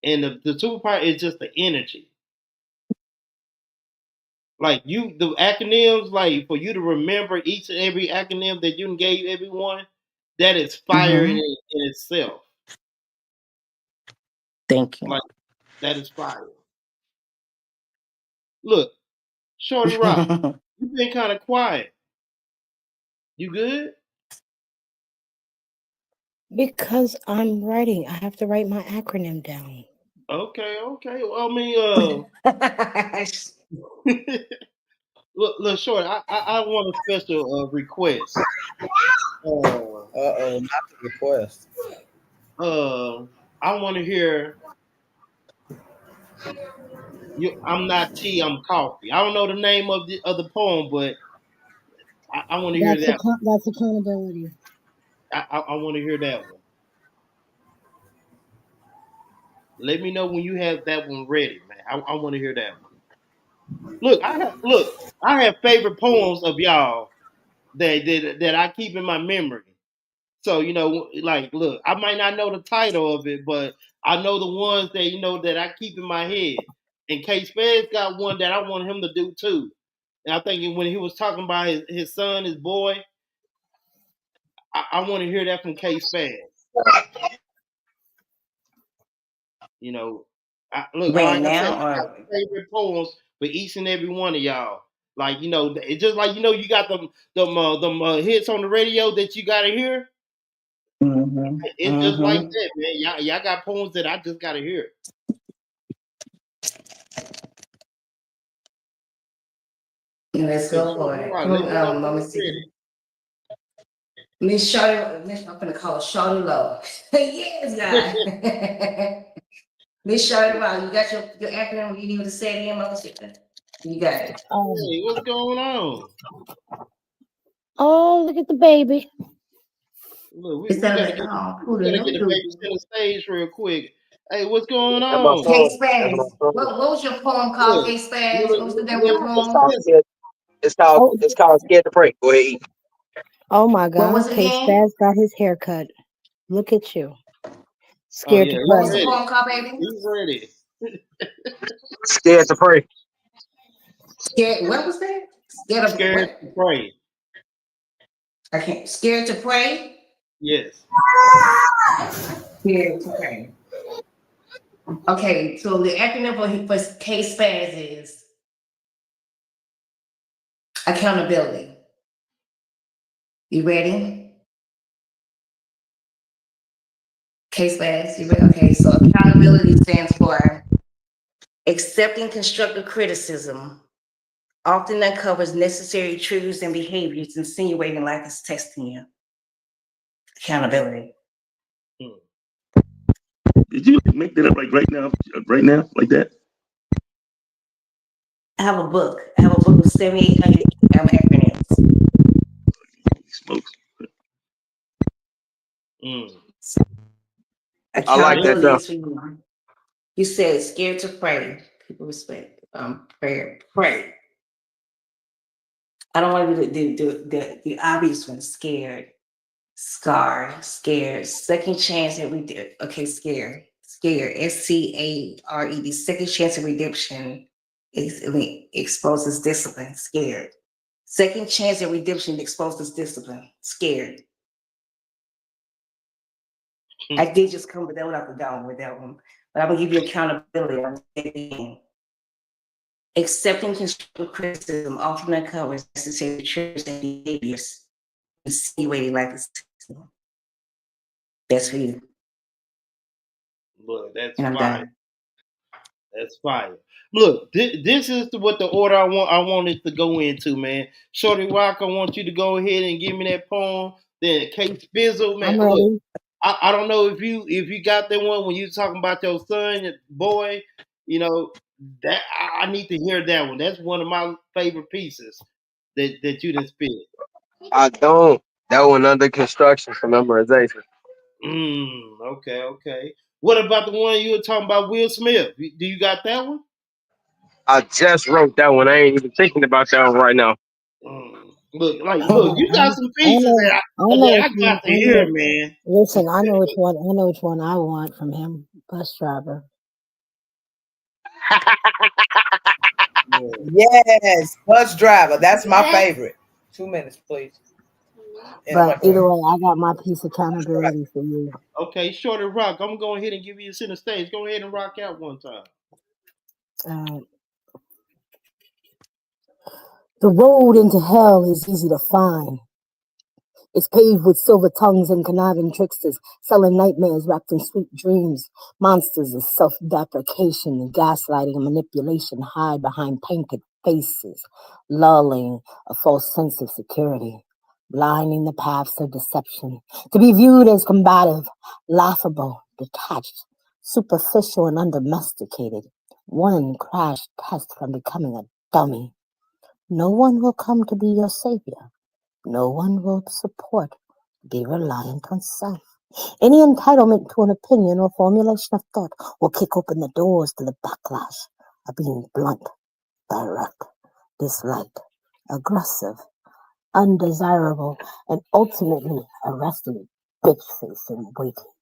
And the superpower is just the energy. Like the acronyms, like for you to remember each and every acronym that you gave everyone, that is fire Mm-hmm. in itself. Thank you. Like that is fire. Look, Shorty Rock, you've been kind of quiet. You good? Because I'm writing. I have to write my acronym down. Okay. Well, I mean, look, Shorty, I want a special request. Not the request. I want to hear you. I'm not tea. I'm coffee. I don't know the name of the poem, but I want to hear that. That's accountability. I want to hear that one. Let me know when you have that one ready, man. I want to hear that one. I have favorite poems of y'all that I keep in my memory. So look, I might not know the title of it, but I know the ones that that I keep in my head. And K Spades got one that I want him to do too. And I think when he was talking about his son, his boy, I want to hear that from K Spades. Look, Right like I said, now, I got or favorite poems for each and every one of y'all. Like it's just like you got them hits on the radio that you gotta hear. mm-hmm. It's just like Mm-hmm. that, man. Y'all got poems that I just gotta hear. Let's So go for Shorty it. Rock, let me know Let when me you're see. ready. Miss Shawty, I'm gonna call her Shawty Low. Yes, guy. Miss Shawty Low, you got your acronym you need to say it in, Mama Chica. You got it. Hey, what's going on? Oh, look at the baby. Look, It's we that gotta like, get oh, we who the gotta new get the baby dude? center stage real quick. Hey, what's going That's my on? K son. That's my Spaz. son. What was your poem called, Look, K Spaz? What was the name of your look, It's poem? called listen. scared. Oh, It's called scared to pray. Go ahead. Eat. oh my What was God. it K again? Spaz got his hair cut. Look at you. Oh Scared yeah, to What he's was the pray. ready. poem called, baby? He's ready. Scared to pray. Scared. What was that? Scared of Scared what? to pray. I can't. Scared to pray. Yes. Scared to pray. Okay, so the acronym for K Spaz is accountability. You ready? K Spaz, you ready? Okay, so accountability stands for accepting constructive criticism, often uncovers necessary truths and behaviors, insinuating life is testing you. Accountability. Did you make that up like right now? Right now, like that? I have a book. I have a book of 7,800 acronyms. Smokes. I like that Accountability though. is for you. You said scared to pray. People respect prayer. Pray. I don't want to do the obvious one. Scared, scared. Second chance at redemption. Okay, scared. SCARE. The second chance at redemption exposes discipline. Scared. Second chance at redemption exposes discipline. Scared. I did just come with that one. I could go with that one, but I'm gonna give you accountability. I'm saying accepting constructive criticism often uncovers necessary traits and behaviors, insinuating life is that's for you. Look, that's And I'm fire. done. That's fire. Look, this is what the order I want it to go into, man. Shorty Rock, I want you to go ahead and give me that poem. Then Kate Fizzle, man. I'm Look, ready. I don't know if you got that one when you talking about your son, your boy. You know that I need to hear that one. That's one of my favorite pieces that you done spit. I don't. That one under construction for memorization. Okay. What about the one you were talking about, Will Smith? Do you got that one? I just wrote that one. I ain't even thinking about that one right now. Look, you got some I pieces know, that I got to hear, man. listen, I know which one. I know which one I want from him. Bus driver. Yes, Bus Driver. That's my favorite. 2 minutes, please. But either way, I got my piece of accountability for you. Okay, Shorty Rock. I'm gonna go ahead and give you a center stage. Go ahead and rock out one time. The road into hell is easy to find. It's paved with silver tongues and conniving tricksters, selling nightmares wrapped in sweet dreams. Monsters of self-deprecation and gaslighting and manipulation hide behind painted faces, lulling a false sense of security, blinding the paths of deception, to be viewed as combative, laughable, detached, superficial, and undomesticated. One crash test from becoming a dummy. No one will come to be your savior. No one will support. Be reliant on self. Any entitlement to an opinion or formulation of thought will kick open the doors to the backlash of being blunt, direct, disliked, aggressive, undesirable, and ultimately arrested, bitch-faced and waiting.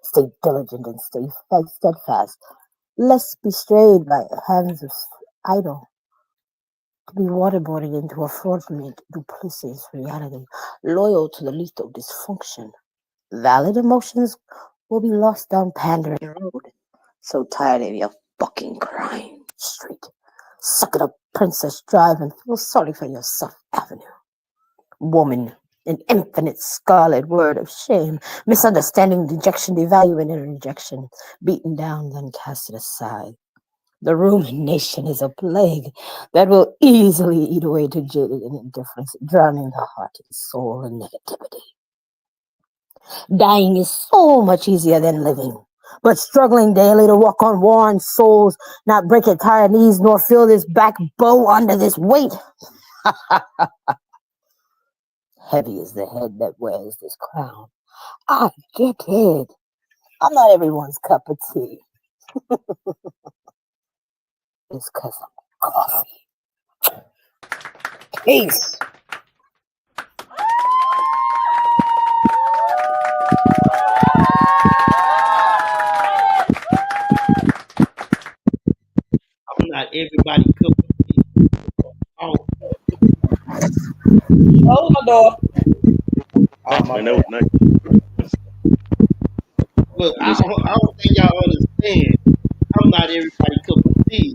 Stay diligent and stay steadfast, lest be strayed by hands of idle. To be waterboarded into a fraudulent, duplicitous reality, loyal to the lethal dysfunction. Valid emotions will be lost down Pandering Road. So tired of your fucking crime street. Suck it up, Princess Drive, and feel sorry for yourself, Avenue. Woman, an infinite scarlet word of shame, misunderstanding, dejection, devaluing, and rejection, beaten down, then casted aside. The rumination is a plague that will easily eat away to jaded and indifference, drowning the heart and soul in negativity. Dying is so much easier than living, but struggling daily to walk on worn souls, not break your tired knees, nor feel this back bow under this weight. Heavy is the head that wears this crown. I get it. I'm not everyone's cup of tea. It's because I'm coffee. Peace. I'm not everybody cup of tea. Oh. Hold my door. Man, that was nice. Look, I don't think y'all understand. I'm not everybody cup of tea.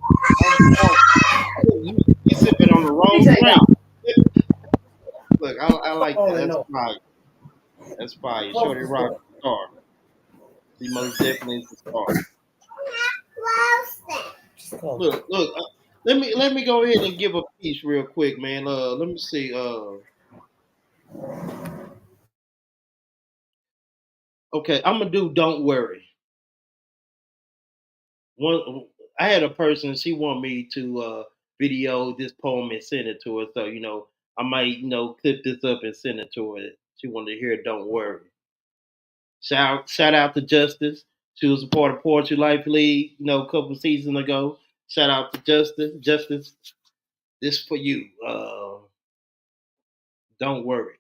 You sipping on the wrong drink. Look, I like that. That's fire. That's fire. Shorty Rock star. He most definitely is a star. Look. Let me go ahead and give a piece real quick, man. Let me see. Okay, I'm gonna do. Don't worry. I had a person. She wanted me to video this poem and send it to her. So I might clip this up and send it to her. She wanted to hear. Don't worry. Shout out to Justice. She was a part of Poetry Life League, a couple seasons ago. Shout out to Justice. Justice, this for you. Don't worry.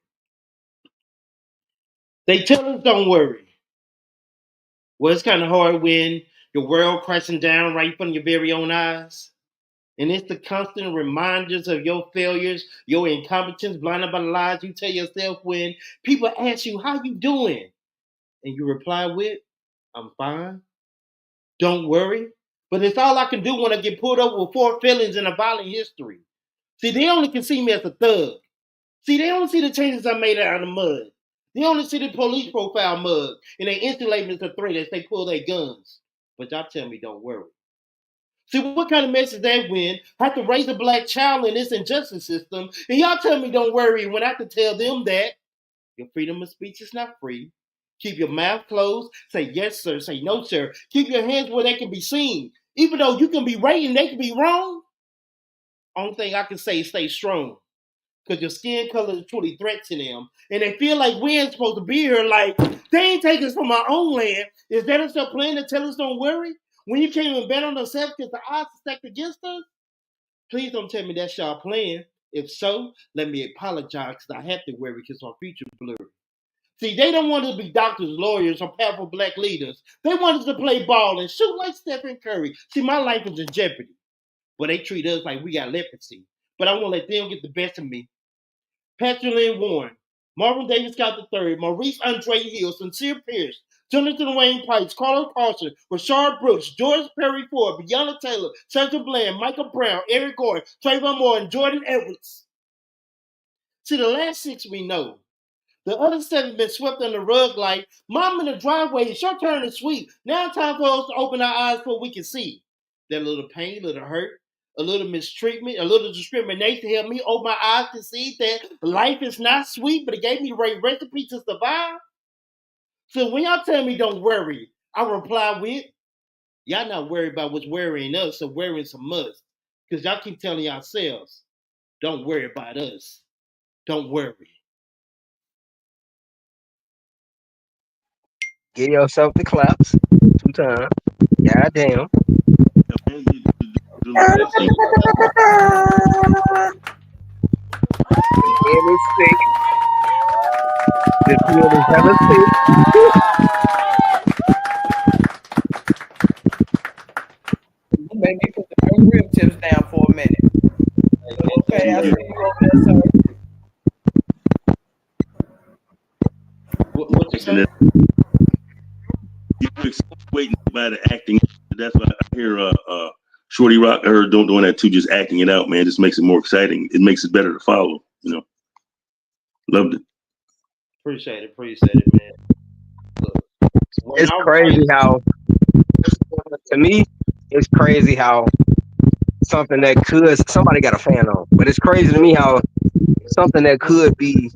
They tell us don't worry. Well, it's kind of hard when your world crashing down right in front of your very own eyes. And it's the constant reminders of your failures, your incompetence, blinded by the lies you tell yourself when people ask you, how you doing? And you reply with, I'm fine. Don't worry. But it's all I can do when I get pulled over with 4 felons and a violent history. See, they only can see me as a thug. See, they only see the changes I made out of the mud. They only see the police profile mug, and they instantly label it a threat as they pull their guns. But y'all tell me, don't worry. See, what kind of message that when I have to raise a black child in this injustice system, and y'all tell me don't worry when I have to tell them that your freedom of speech is not free. Keep your mouth closed. Say yes, sir. Say no, sir. Keep your hands where they can be seen. Even though you can be right and they can be wrong, only thing I can say is stay strong. because your skin color is truly a threat to them. And they feel like we ain't supposed to be here. Like, they ain't take us from our own land. Is that us still playing to tell us don't worry? When you can't even bet on ourselves because the odds are stacked against us? Please don't tell me that's y'all playing. If so, let me apologize because I have to worry because my future blurry. See, they don't want us to be doctors, lawyers, or powerful black leaders. They want us to play ball and shoot like Stephen Curry. See, my life is in jeopardy. But they treat us like we got leprosy. But I won't let them get the best of me. Patrick Lynn Warren, Marvin Davis Scott III, Maurice Andre Hill, Sincere Pierce, Jonathan Wayne Price, Carlos Carson, Rashard Brooks, George Perry Ford, Breonna Taylor, Sandra Bland, Michael Brown, Eric Gordon, Trayvon Moore, and Jordan Edwards. See, the last 6 we know. The other 7 been swept under the rug like, Mom in the driveway, it's your turn to sweep. Now it's time for us to open our eyes so we can see. That little pain, little hurt, a little mistreatment, a little discrimination helped me open my eyes to see that life is not sweet, but it gave me the right recipe to survive. So when y'all tell me don't worry, I reply with, y'all not worried about what's worrying us, so worrying some us. Because y'all keep telling yourselves, don't worry about us. Don't worry. Give yourself the claps 2 times. Goddamn. Let me see. The field is hella sick. You made me put the rib tips down for a minute. Okay, I see you over there, sir. What you say? You're waiting by the acting. That's why I hear Shorty Rock, I heard doing that too, just acting it out, man. Just makes it more exciting. It makes it better to follow, you know. Loved it. Appreciate it, man. Look, It's crazy how, to me, it's crazy how something that could, somebody got a fan on, but it's crazy to me how something that could be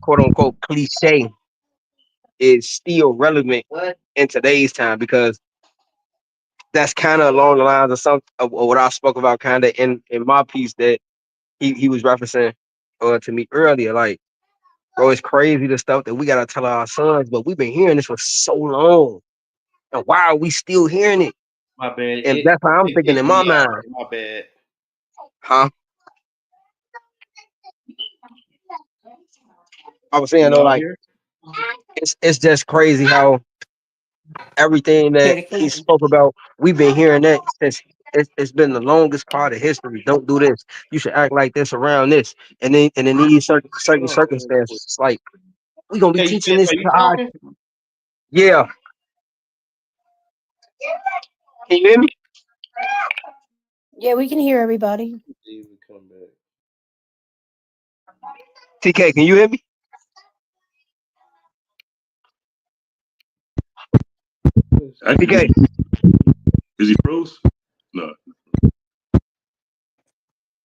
quote unquote cliche is still relevant in today's time, because that's kind of along the lines of some of what I spoke about kind of in my piece that he was referencing to me earlier. Like, bro, it's crazy the stuff that we gotta tell our sons, but we've been hearing this for so long, and why are we still hearing it? My bad. And that's how I'm thinking in my mind. My bad. Huh? I was saying though, like, it's just crazy how everything that he spoke about, we've been hearing that since it's been the longest part of history. Don't do this. You should act like this around this. And then in these certain circumstances, it's like we gonna be teaching this to our. Yeah. Can you hear me? Yeah, we can hear everybody. TK, can you hear me? TK. Is he froze? No.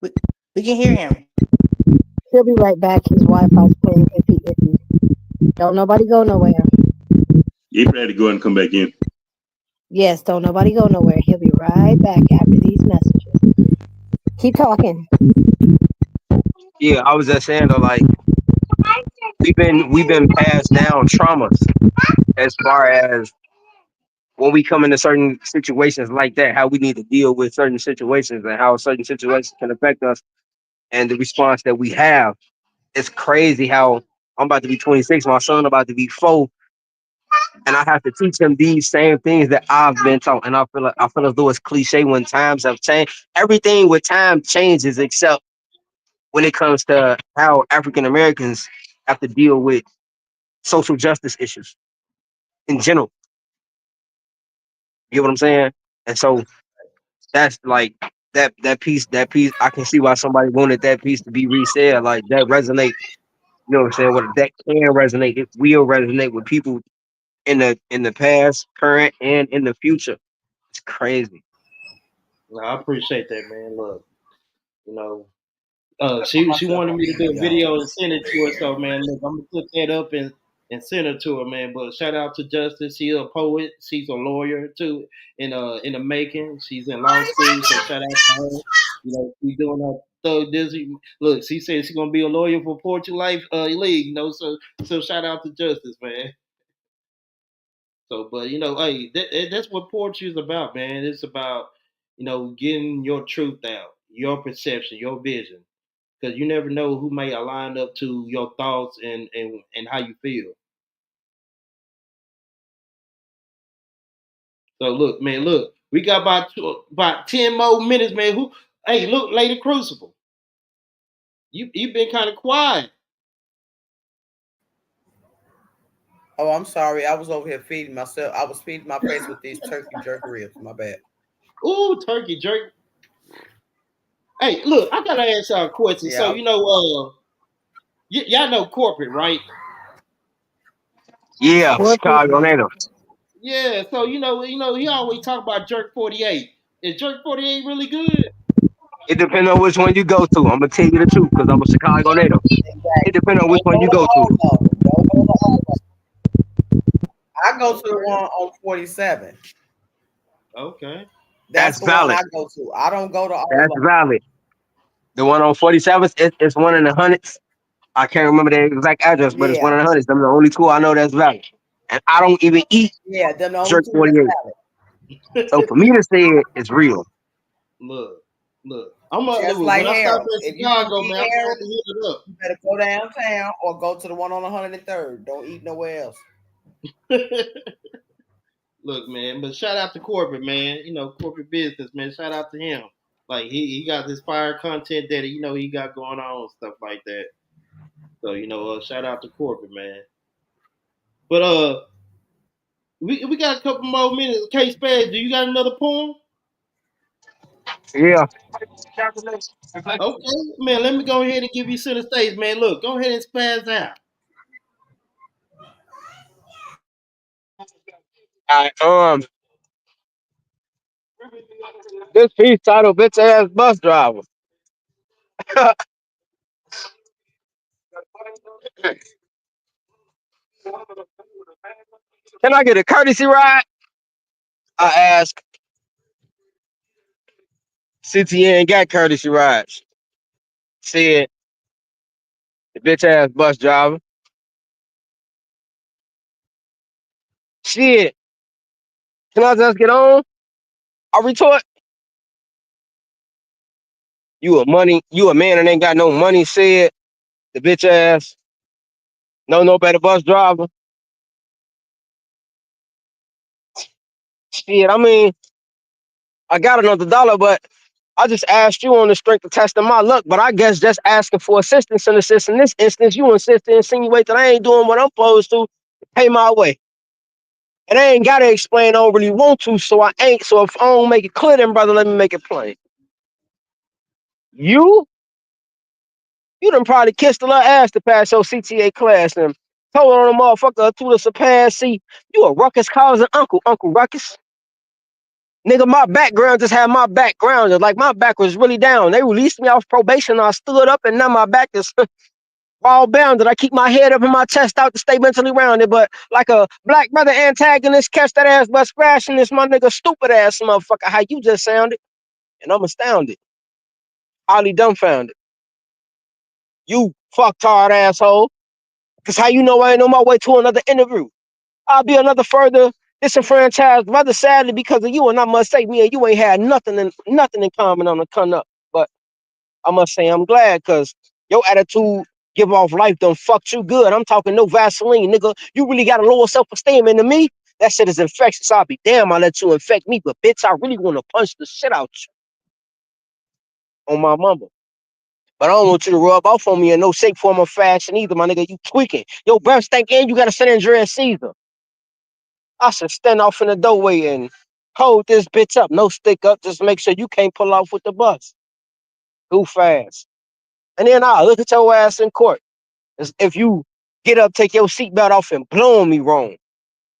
We can hear him. He'll be right back. His Wi-Fi's playing iffy. Don't nobody go nowhere. Yeah, he had to go ahead and come back in. Yes, don't nobody go nowhere. He'll be right back after these messages. Keep talking. Yeah, I was just saying though, like we've been passed down traumas as far as when we come into certain situations like that, how we need to deal with certain situations and how certain situations can affect us and the response that we have. It's crazy how I'm about to be 26, my son about to be 4, and I have to teach him these same things that I've been taught. And I feel as though it's cliche when times have changed. Everything with time changes except when it comes to how African Americans have to deal with social justice issues in general. You get what I'm saying? And so that's like that piece, I can see why somebody wanted that piece to be resaid. Like that resonate, you know what I'm saying? What that can resonate, it will resonate with people in the past, current, and in the future. It's crazy. No, I appreciate that, man. Look, you know, she wanted me to do a video and send it to her. So, man, look, I'm gonna put that up and send it to her, man. But shout out to Justice. She's a poet. She's a lawyer too in the making. She's in law school, so shout out to her. You know, she's doing her thug Disney. Look, she said she's gonna be a lawyer for Portugal Life League. You know, so shout out to Justice, man. So, but you know, hey, that's what poetry is about, man. It's about getting your truth out, your perception, your vision, because you never know who may align up to your thoughts and how you feel. So, look, man, look, we got about 10 more minutes, man. Who? Hey, look, Lady Crucible, you been kind of quiet. Oh, I'm sorry. I was over here feeding myself. I was feeding my face with these turkey jerk ribs. My bad. Ooh, turkey jerk. Hey, look, I gotta ask y'all a question. So, Yeah. y'all know corporate, right? Yeah, Corporate. Chicago Mhm. native. Yeah. So he always talk about Jerk 48. Is Jerk 48 really good? It depends on which one you go to. I'm gonna tell you the truth because I'm a Chicago native. It Exactly. depends on which Don't one go you to go to. all of them. Don't go to all of them. I go to the Okay. one on 47. Okay. That's That's the one valid. I go to. I don't go to all That's of them. valid. The one on 47th, it's one in the hundreds. I can't remember the exact address, but it's one Yeah. in the hundreds. Them the only two I know that's valid. And I don't even eat Yeah. Them the only jerk two that's 48. valid. So for me to say it, it's real. Look, look. I'm gonna Just look, like when I stop Harold's. at If you want to Chicago, eat man. I'm gonna Harold's, hit it you better go downtown or go to the one on 103rd. Don't eat nowhere else. up. Look, man. But shout out to corporate, man. Corporate business, man. Shout out to him. Like he got this fire content that he got going on and stuff like that. So shout out to corporate, man. But we got a couple more minutes. Case Spade, do you got another poem? Yeah. Okay, man. Let me go ahead and give you center stage, man. Look, go ahead and spaz out. I this piece titled "Bitch Ass Bus Driver." Can I get a courtesy ride? I asked. CTN got courtesy rides. Said the bitch ass bus driver. Shit. Can I just get on? I retort. You a man and ain't got no money, said the bitch ass. No better bus driver. Shit, I mean, I got another dollar, but I just asked you on the strength of testing my luck. But I guess just asking for assistance and assist in this instance, you insist to insinuate that I ain't doing what I'm supposed to pay my way. And I ain't gotta explain, I don't really want to, so I ain't. So if I don't make it clear, then brother, let me make it plain. You done probably kissed a little ass to pass your CTA class and told on a motherfucker to the surpass. See, you a ruckus causing Uncle Ruckus. Nigga, my background just had my background. Like my back was really down. They released me off probation. I stood up and now my back is all bounded. I keep my head up and my chest out to stay mentally rounded. But like a black brother antagonist, catch that ass but crashing this my nigga stupid ass motherfucker. How you just sounded. And I'm astounded. Highly dumbfounded. You fucktard asshole. Cause how you know I ain't on my way to another interview? I'll be another further disenfranchised brother, sadly, because of you. And I must say, me and you ain't had nothing in common on the come up. But I must say I'm glad because your attitude give off life done fucked you good. I'm talking no Vaseline, nigga. You really got a lower self-esteem into me. That shit is infectious. I'll be damn, I let you infect me. But bitch, I really want to punch the shit out you on my mama. But I don't want you to rub off on me in no shape, form, or fashion either, my nigga. You tweaking. Your breath stank and you got a San Andreas Caesar. I should stand off in the doorway and hold this bitch up. No stick up. Just make sure you can't pull off with the bus. Goof fast. And then I'll look at your ass in court. As if you get up, take your seatbelt off and blow on me wrong.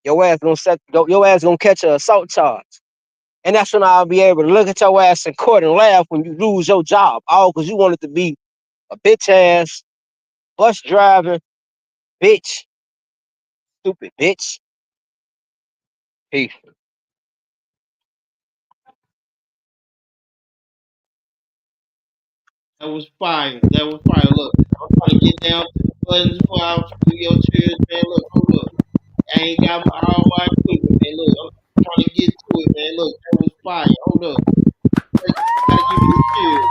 Your ass gonna catch a assault charge. And that's when I'll be able to look at your ass in court and laugh when you lose your job. All because you wanted to be a bitch ass, bus driving, bitch, stupid bitch. Peace. That was fire. That was fire. Look, I'm trying to get down to the buttons for our studio chairs, man. Look, hold up. I ain't got all my equipment, man. Look, I'm trying to get to it, man. Look, that was fire. Hold up. Gotta give me the cheers.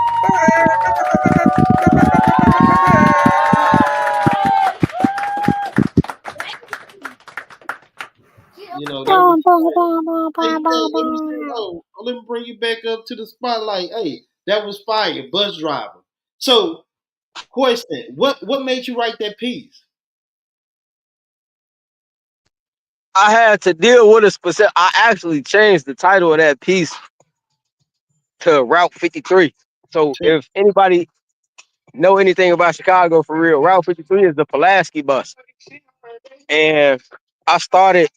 You know, that was fire. Hey, let me say, oh, let me bring you back up to the spotlight. Hey, that was fire, bus driver. So, question: what made you write that piece? I had to deal with a specific. I actually changed the title of that piece to Route 53. So if anybody know anything about Chicago for real, Route 53 is the Pulaski bus. And I started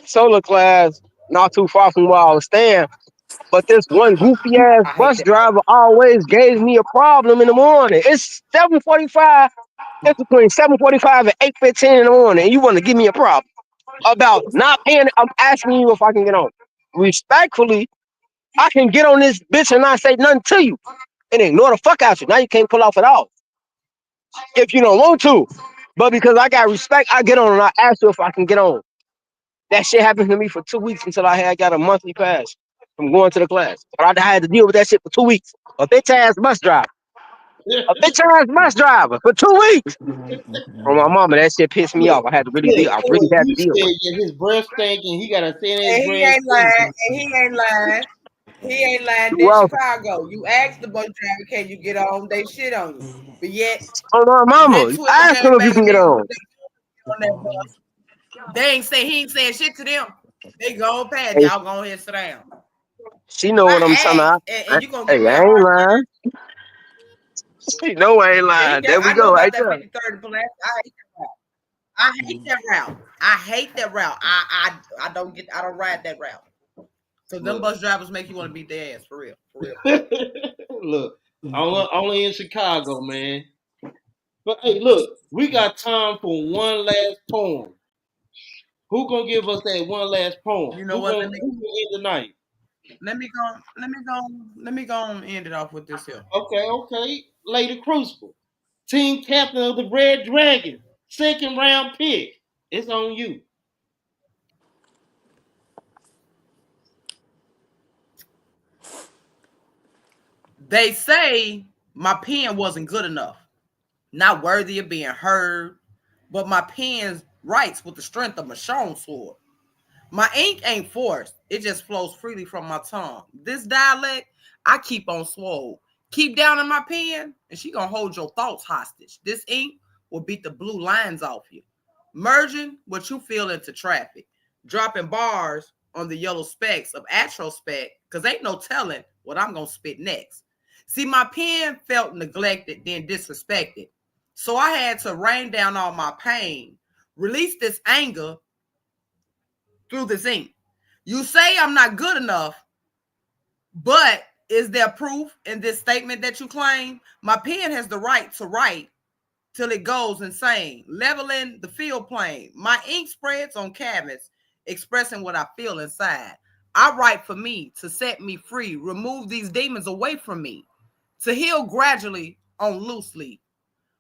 solo class not too far from where I was staying. But this one goofy ass I hate bus that. driver always gave me a problem in the morning. It's 7:45. It's between 7:45 and 8:15 in the morning. And you want to give me a problem about not paying? I'm asking you if I can get on. Respectfully, I can get on this bitch and not say nothing to you and ignore the fuck out you. Now you can't pull off at all if you don't want to. But because I got respect, I get on and I ask you if I can get on. That shit happened to me for 2 weeks until I got a monthly pass from going to the class. But I had to deal with that shit for 2 weeks. A bitch ass bus driver. A bitch ass bus driver for 2 weeks. From my mama, that shit pissed me off. I had to really deal. I really had to You deal with said yeah, his breath stinking. He got a thin And his he breath ain't lying. stinking. And he ain't lying. He ain't lying. it. Then Well, Chicago, you asked the bus driver, can you get on? They shit on you. But yet, on my then mama, Twitter ask him gang if you banging can get niggas what on. they do on that bus. They ain't say he ain't saying shit to them. They go past Hey, y'all. Go ahead, sit down. she know what I'm talking I about. asked, and you gonna give Hey, me a I ain't hard lying. She know I ain't yeah, he lying. got, There we I know go, about right that there. 53rd Pulaski. I hate that route. I hate that route. I don't ride that route. Cause them Look, bus drivers make you want to beat their ass for real. For real. look, only in Chicago, man. But hey, look, we got time for one last poem. Who gonna give us that one last poem? You know what? Who gonna end the night? Let me go and end it off with this here. Okay. Lady Crucible, team captain of the Red Dragon, second round pick. It's on you. They say my pen wasn't good enough, not worthy of being heard, but my pen writes with the strength of a Michonne sword. My ink ain't forced, it just flows freely from my tongue. This dialect, I keep on swole. Keep down in my pen, and she gonna hold your thoughts hostage. This ink will beat the blue lines off you, merging what you feel into traffic, dropping bars on the yellow specks of atrospect, because ain't no telling what I'm gonna spit next. See, my pen felt neglected, then disrespected. So I had to rain down all my pain, release this anger through this ink. You say I'm not good enough, but is there proof in this statement that you claim? My pen has the right to write till it goes insane, leveling the field plane. My ink spreads on canvas, expressing what I feel inside. I write for me to set me free, remove these demons away from me, to heal gradually on loose leaf.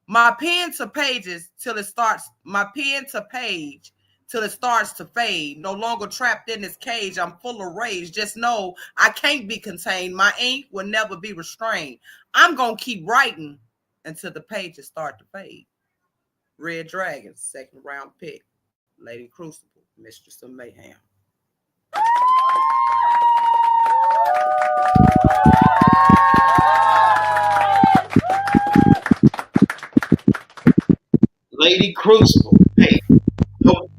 My pen to pages till it starts, my pen to page till it starts to fade. No longer trapped in this cage, I'm full of rage. Just know I can't be contained. My ink will never be restrained. I'm going to keep writing until the pages start to fade. Red Dragon, second round pick. Lady Crucible, Mistress of Mayhem. Lady Crucible. Hey, dope,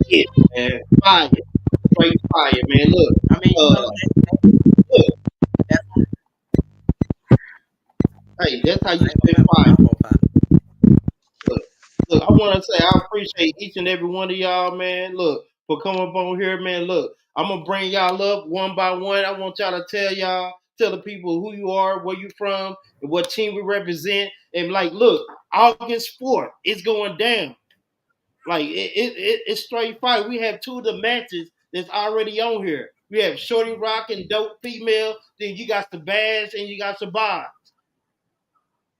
shit, man. Fire. Straight fire, man. Look. I mean, Look. Hey, that's how you spit fire. Look, I want to say I appreciate each and every one of y'all, man. Look, for coming up on here, man. Look, I'm gonna bring y'all up one by one. I want y'all to tell the people who you are, where you from, and what team we represent. And like, look, August 4th, it's going down. Like it's straight fight. We have two of the matches that's already on here. We have Shorty Rock and Dope Female. Then you got Shabazz and you got Shabazz.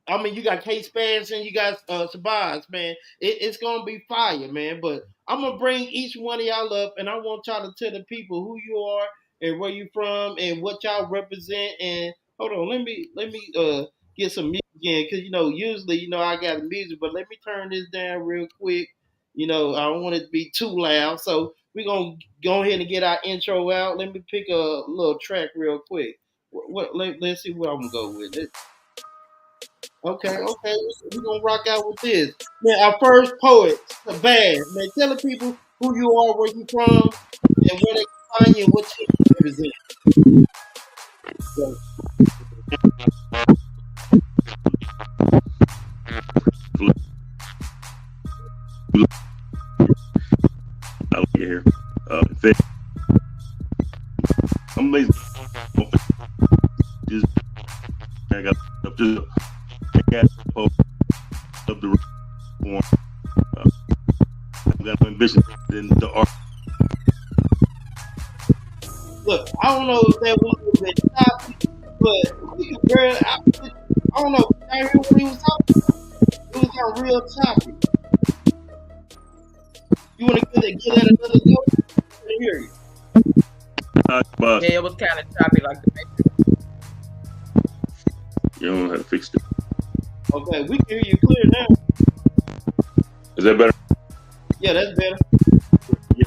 I mean, you got K-Spaz and you got Shabazz, man. It's gonna be fire, man. But I'm gonna bring each one of y'all up, and I want y'all to tell the people who you are and where you from and what y'all represent. And hold on, let me get some music in, because usually I got the music, but let me turn this down real quick. I don't want it to be too loud, so we're gonna go ahead and get our intro out. Let me pick a little track real quick. Let's see what I'm gonna go with. Okay, we're gonna rock out with this. Man, our first poet, Shabazz. Man, tell the people who you are, where you from, and where they can find you and what you represent. So, I like it here. I'm lazy. Just I got up to of the form. I've got no ambition in the art. look, I don't know if that was a bit choppy, but we could barely. I don't know. I hear when he was talking. It was real choppy. You want to get that another go? I can hear you. Yeah, it was kind of choppy like the Matrix. You don't know how to fix it. Okay, we can hear you clear now. Is that better? Yeah, that's better. Yeah,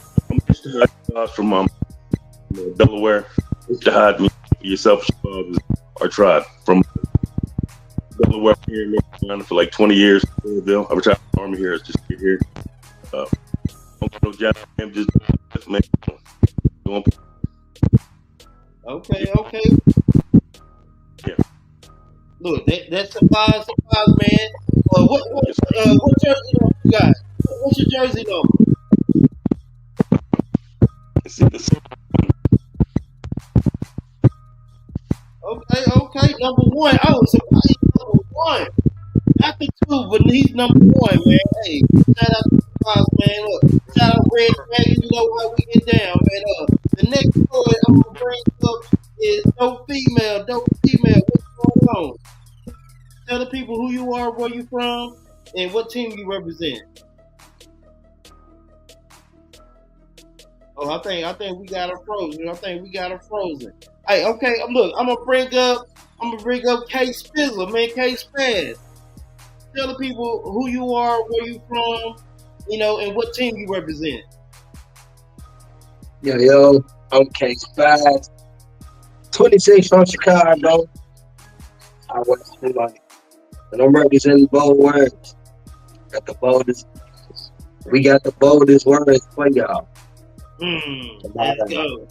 I'm from Delaware. Jihad yourself our tribe from Delaware here in North Carolina for like 20 years. I retired from the Army here. It's just here. No job. I'm just man. Okay. Yeah. Look, that's Shabazz, man. What jersey number you got? What's your jersey number? Okay, number one. Oh, Shabazz number one. Not the two, but he's number one, man. Hey, shout out to Shabazz, man. Look, shout out Red Dragon. You know how we get down, man. The next poet I'm gonna bring up is Dope Female. What's going on? Tell the people who you are, where you from, and what team you represent. Oh, I think we got her frozen. Hey, okay, look, I'm gonna bring up K-Spizzle, man, K-Spaz. Tell the people who you are, where you from, and what team you represent. Yo, I'm K-Spaz. 26 from Chicago. I work for money. And I'm representing bold words. We got the boldest words for y'all. Let's go.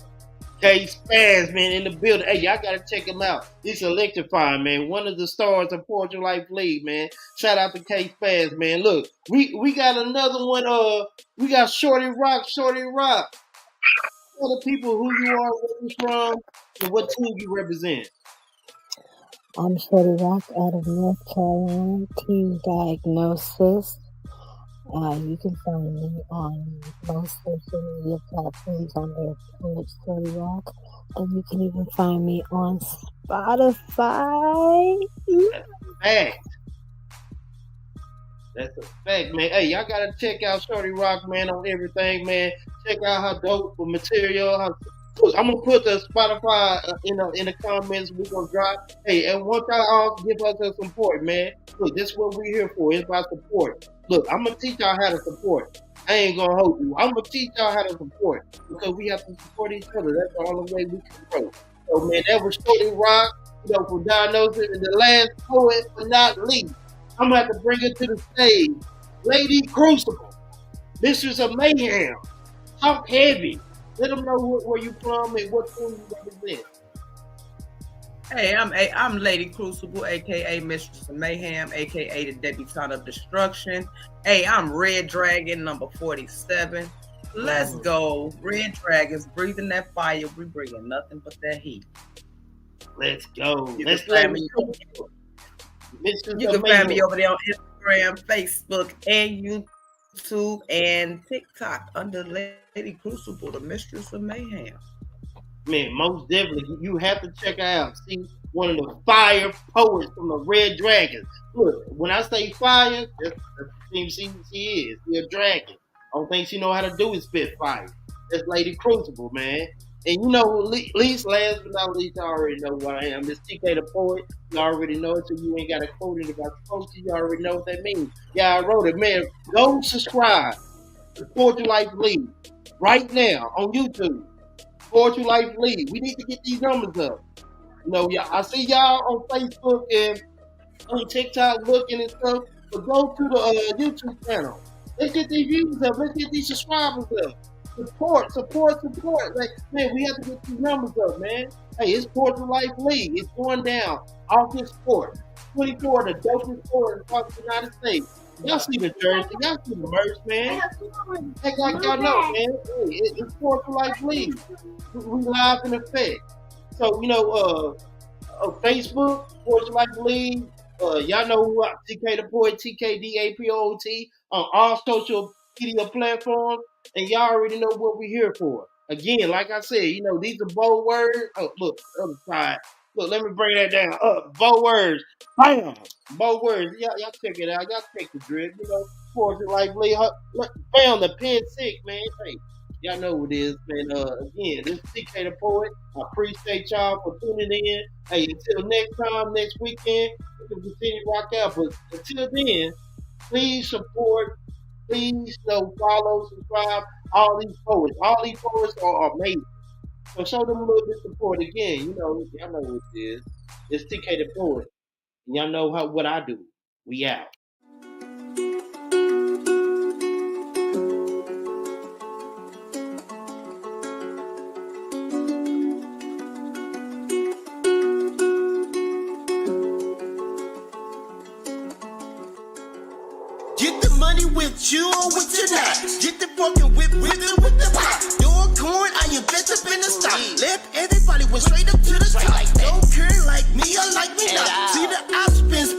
K-Spaz, man, in the building. Hey, y'all gotta check him out. He's electrifying, man. One of the stars of Poetry Life League, man. Shout out to K-Spaz, man. Look, we got another one. We got Shorty Rock. Tell the people who you are, where you from, and what team you represent. I'm Shorty Rock out of North Carolina, Team Diagnosis. You can find me on most social media platforms under Poet Shorty Rock, and you can even find me on Spotify. That's a fact, man. Hey, y'all gotta check out Shorty Rock, man, on everything, man. Check out her dope material. I'm gonna put the Spotify in the comments. We're gonna drop. Hey, and once y'all all give us the support, man. Look, this is what we're here for. It's about support. Look, I'm gonna teach y'all how to support. I ain't gonna hold you. I'm gonna teach y'all how to support because we have to support each other. That's the only way we can grow. So, man, that was Shorty Rock, from Diagnosis, and the last poet, but not least, I'm gonna have to bring it to the stage, Lady Crucible, Mistress of Mayhem. Talk heavy. Let them know where you from and what team you represent. Hey, I'm Lady Crucible, aka Mistress of Mayhem, aka the Debutante of Destruction. Hey, I'm Red Dragon number 47. Let's go. Red Dragons breathing that fire. We bringing nothing but that heat. Let's go. You can find me over there on Instagram, Facebook, and YouTube and TikTok under Lady Crucible, the Mistress of Mayhem. man, most definitely, you have to check her out. See, one of the fire poets from the Red Dragons. Look, when I say fire, that's the thing she is. She's a dragon. Only thing she know how to do is spit fire. That's Lady Crucible, man. And you know, least last but not least, I already know what I am. This TK the Poet, you already know it, so you ain't got to quote it. If I spoke to you, already know what that means. Yeah, I wrote it, man. Go subscribe to Poetry Life League right now on YouTube. Poetry Life League. We need to get these numbers up. You know, I see y'all on Facebook and on TikTok looking and stuff, but go to the YouTube channel. Let's get these views up. Let's get these subscribers up. Support. Like, man, we have to get these numbers up, man. Hey, it's Poetry Life League. It's going down. August 4th. 24, the dopest sport in the United States. Y'all see the jersey. Y'all see the merch, man. Hey, like y'all know, man. Hey, it's Poetry Life League. We live in effect. So, you know, Facebook, Poetry Life League. Y'all know who TK the Poet, TKDAPOT on all social media platforms. And y'all already know what we're here for. Again, like I said, you know, these are bold words. Oh, look, other side. Look, let me bring that down. Bold words. Bam. Bold words. Y'all check it out. Y'all check the drip. You know, Poetry Life League. Bam, the pen sick, man. Hey, y'all know what it is, man. Again, this is TK the Poet. I appreciate y'all for tuning in. Hey, until next time, next weekend, we can continue to rock out. But until then, please support. Please, follow, subscribe. All these poets are amazing. So show them a little bit of support. Again, y'all know what it is. It's TK the Poet. And y'all know what I do. We out. Get the money with you or with you not. Get the broken with the pop. Your corn, I invest up in the stock. Left everybody went straight up to the top. Don't care like me or like me not. See the I spin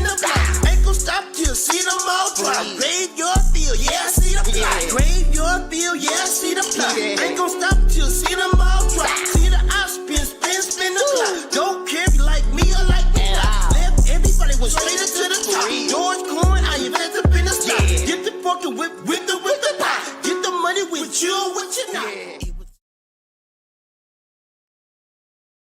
the block. Ain't gon' stop till see them all drop. Grave your field, yeah, I see the plot. Grave your field, yeah, I see the plot. Ain't gon' stop till see them all drop. See the I spin the block. Don't care like me or like me not. Left everybody went straight up to the top. George Corn, I invest up in the stock. Get the fucking with the pop. Get the money with you or with you not.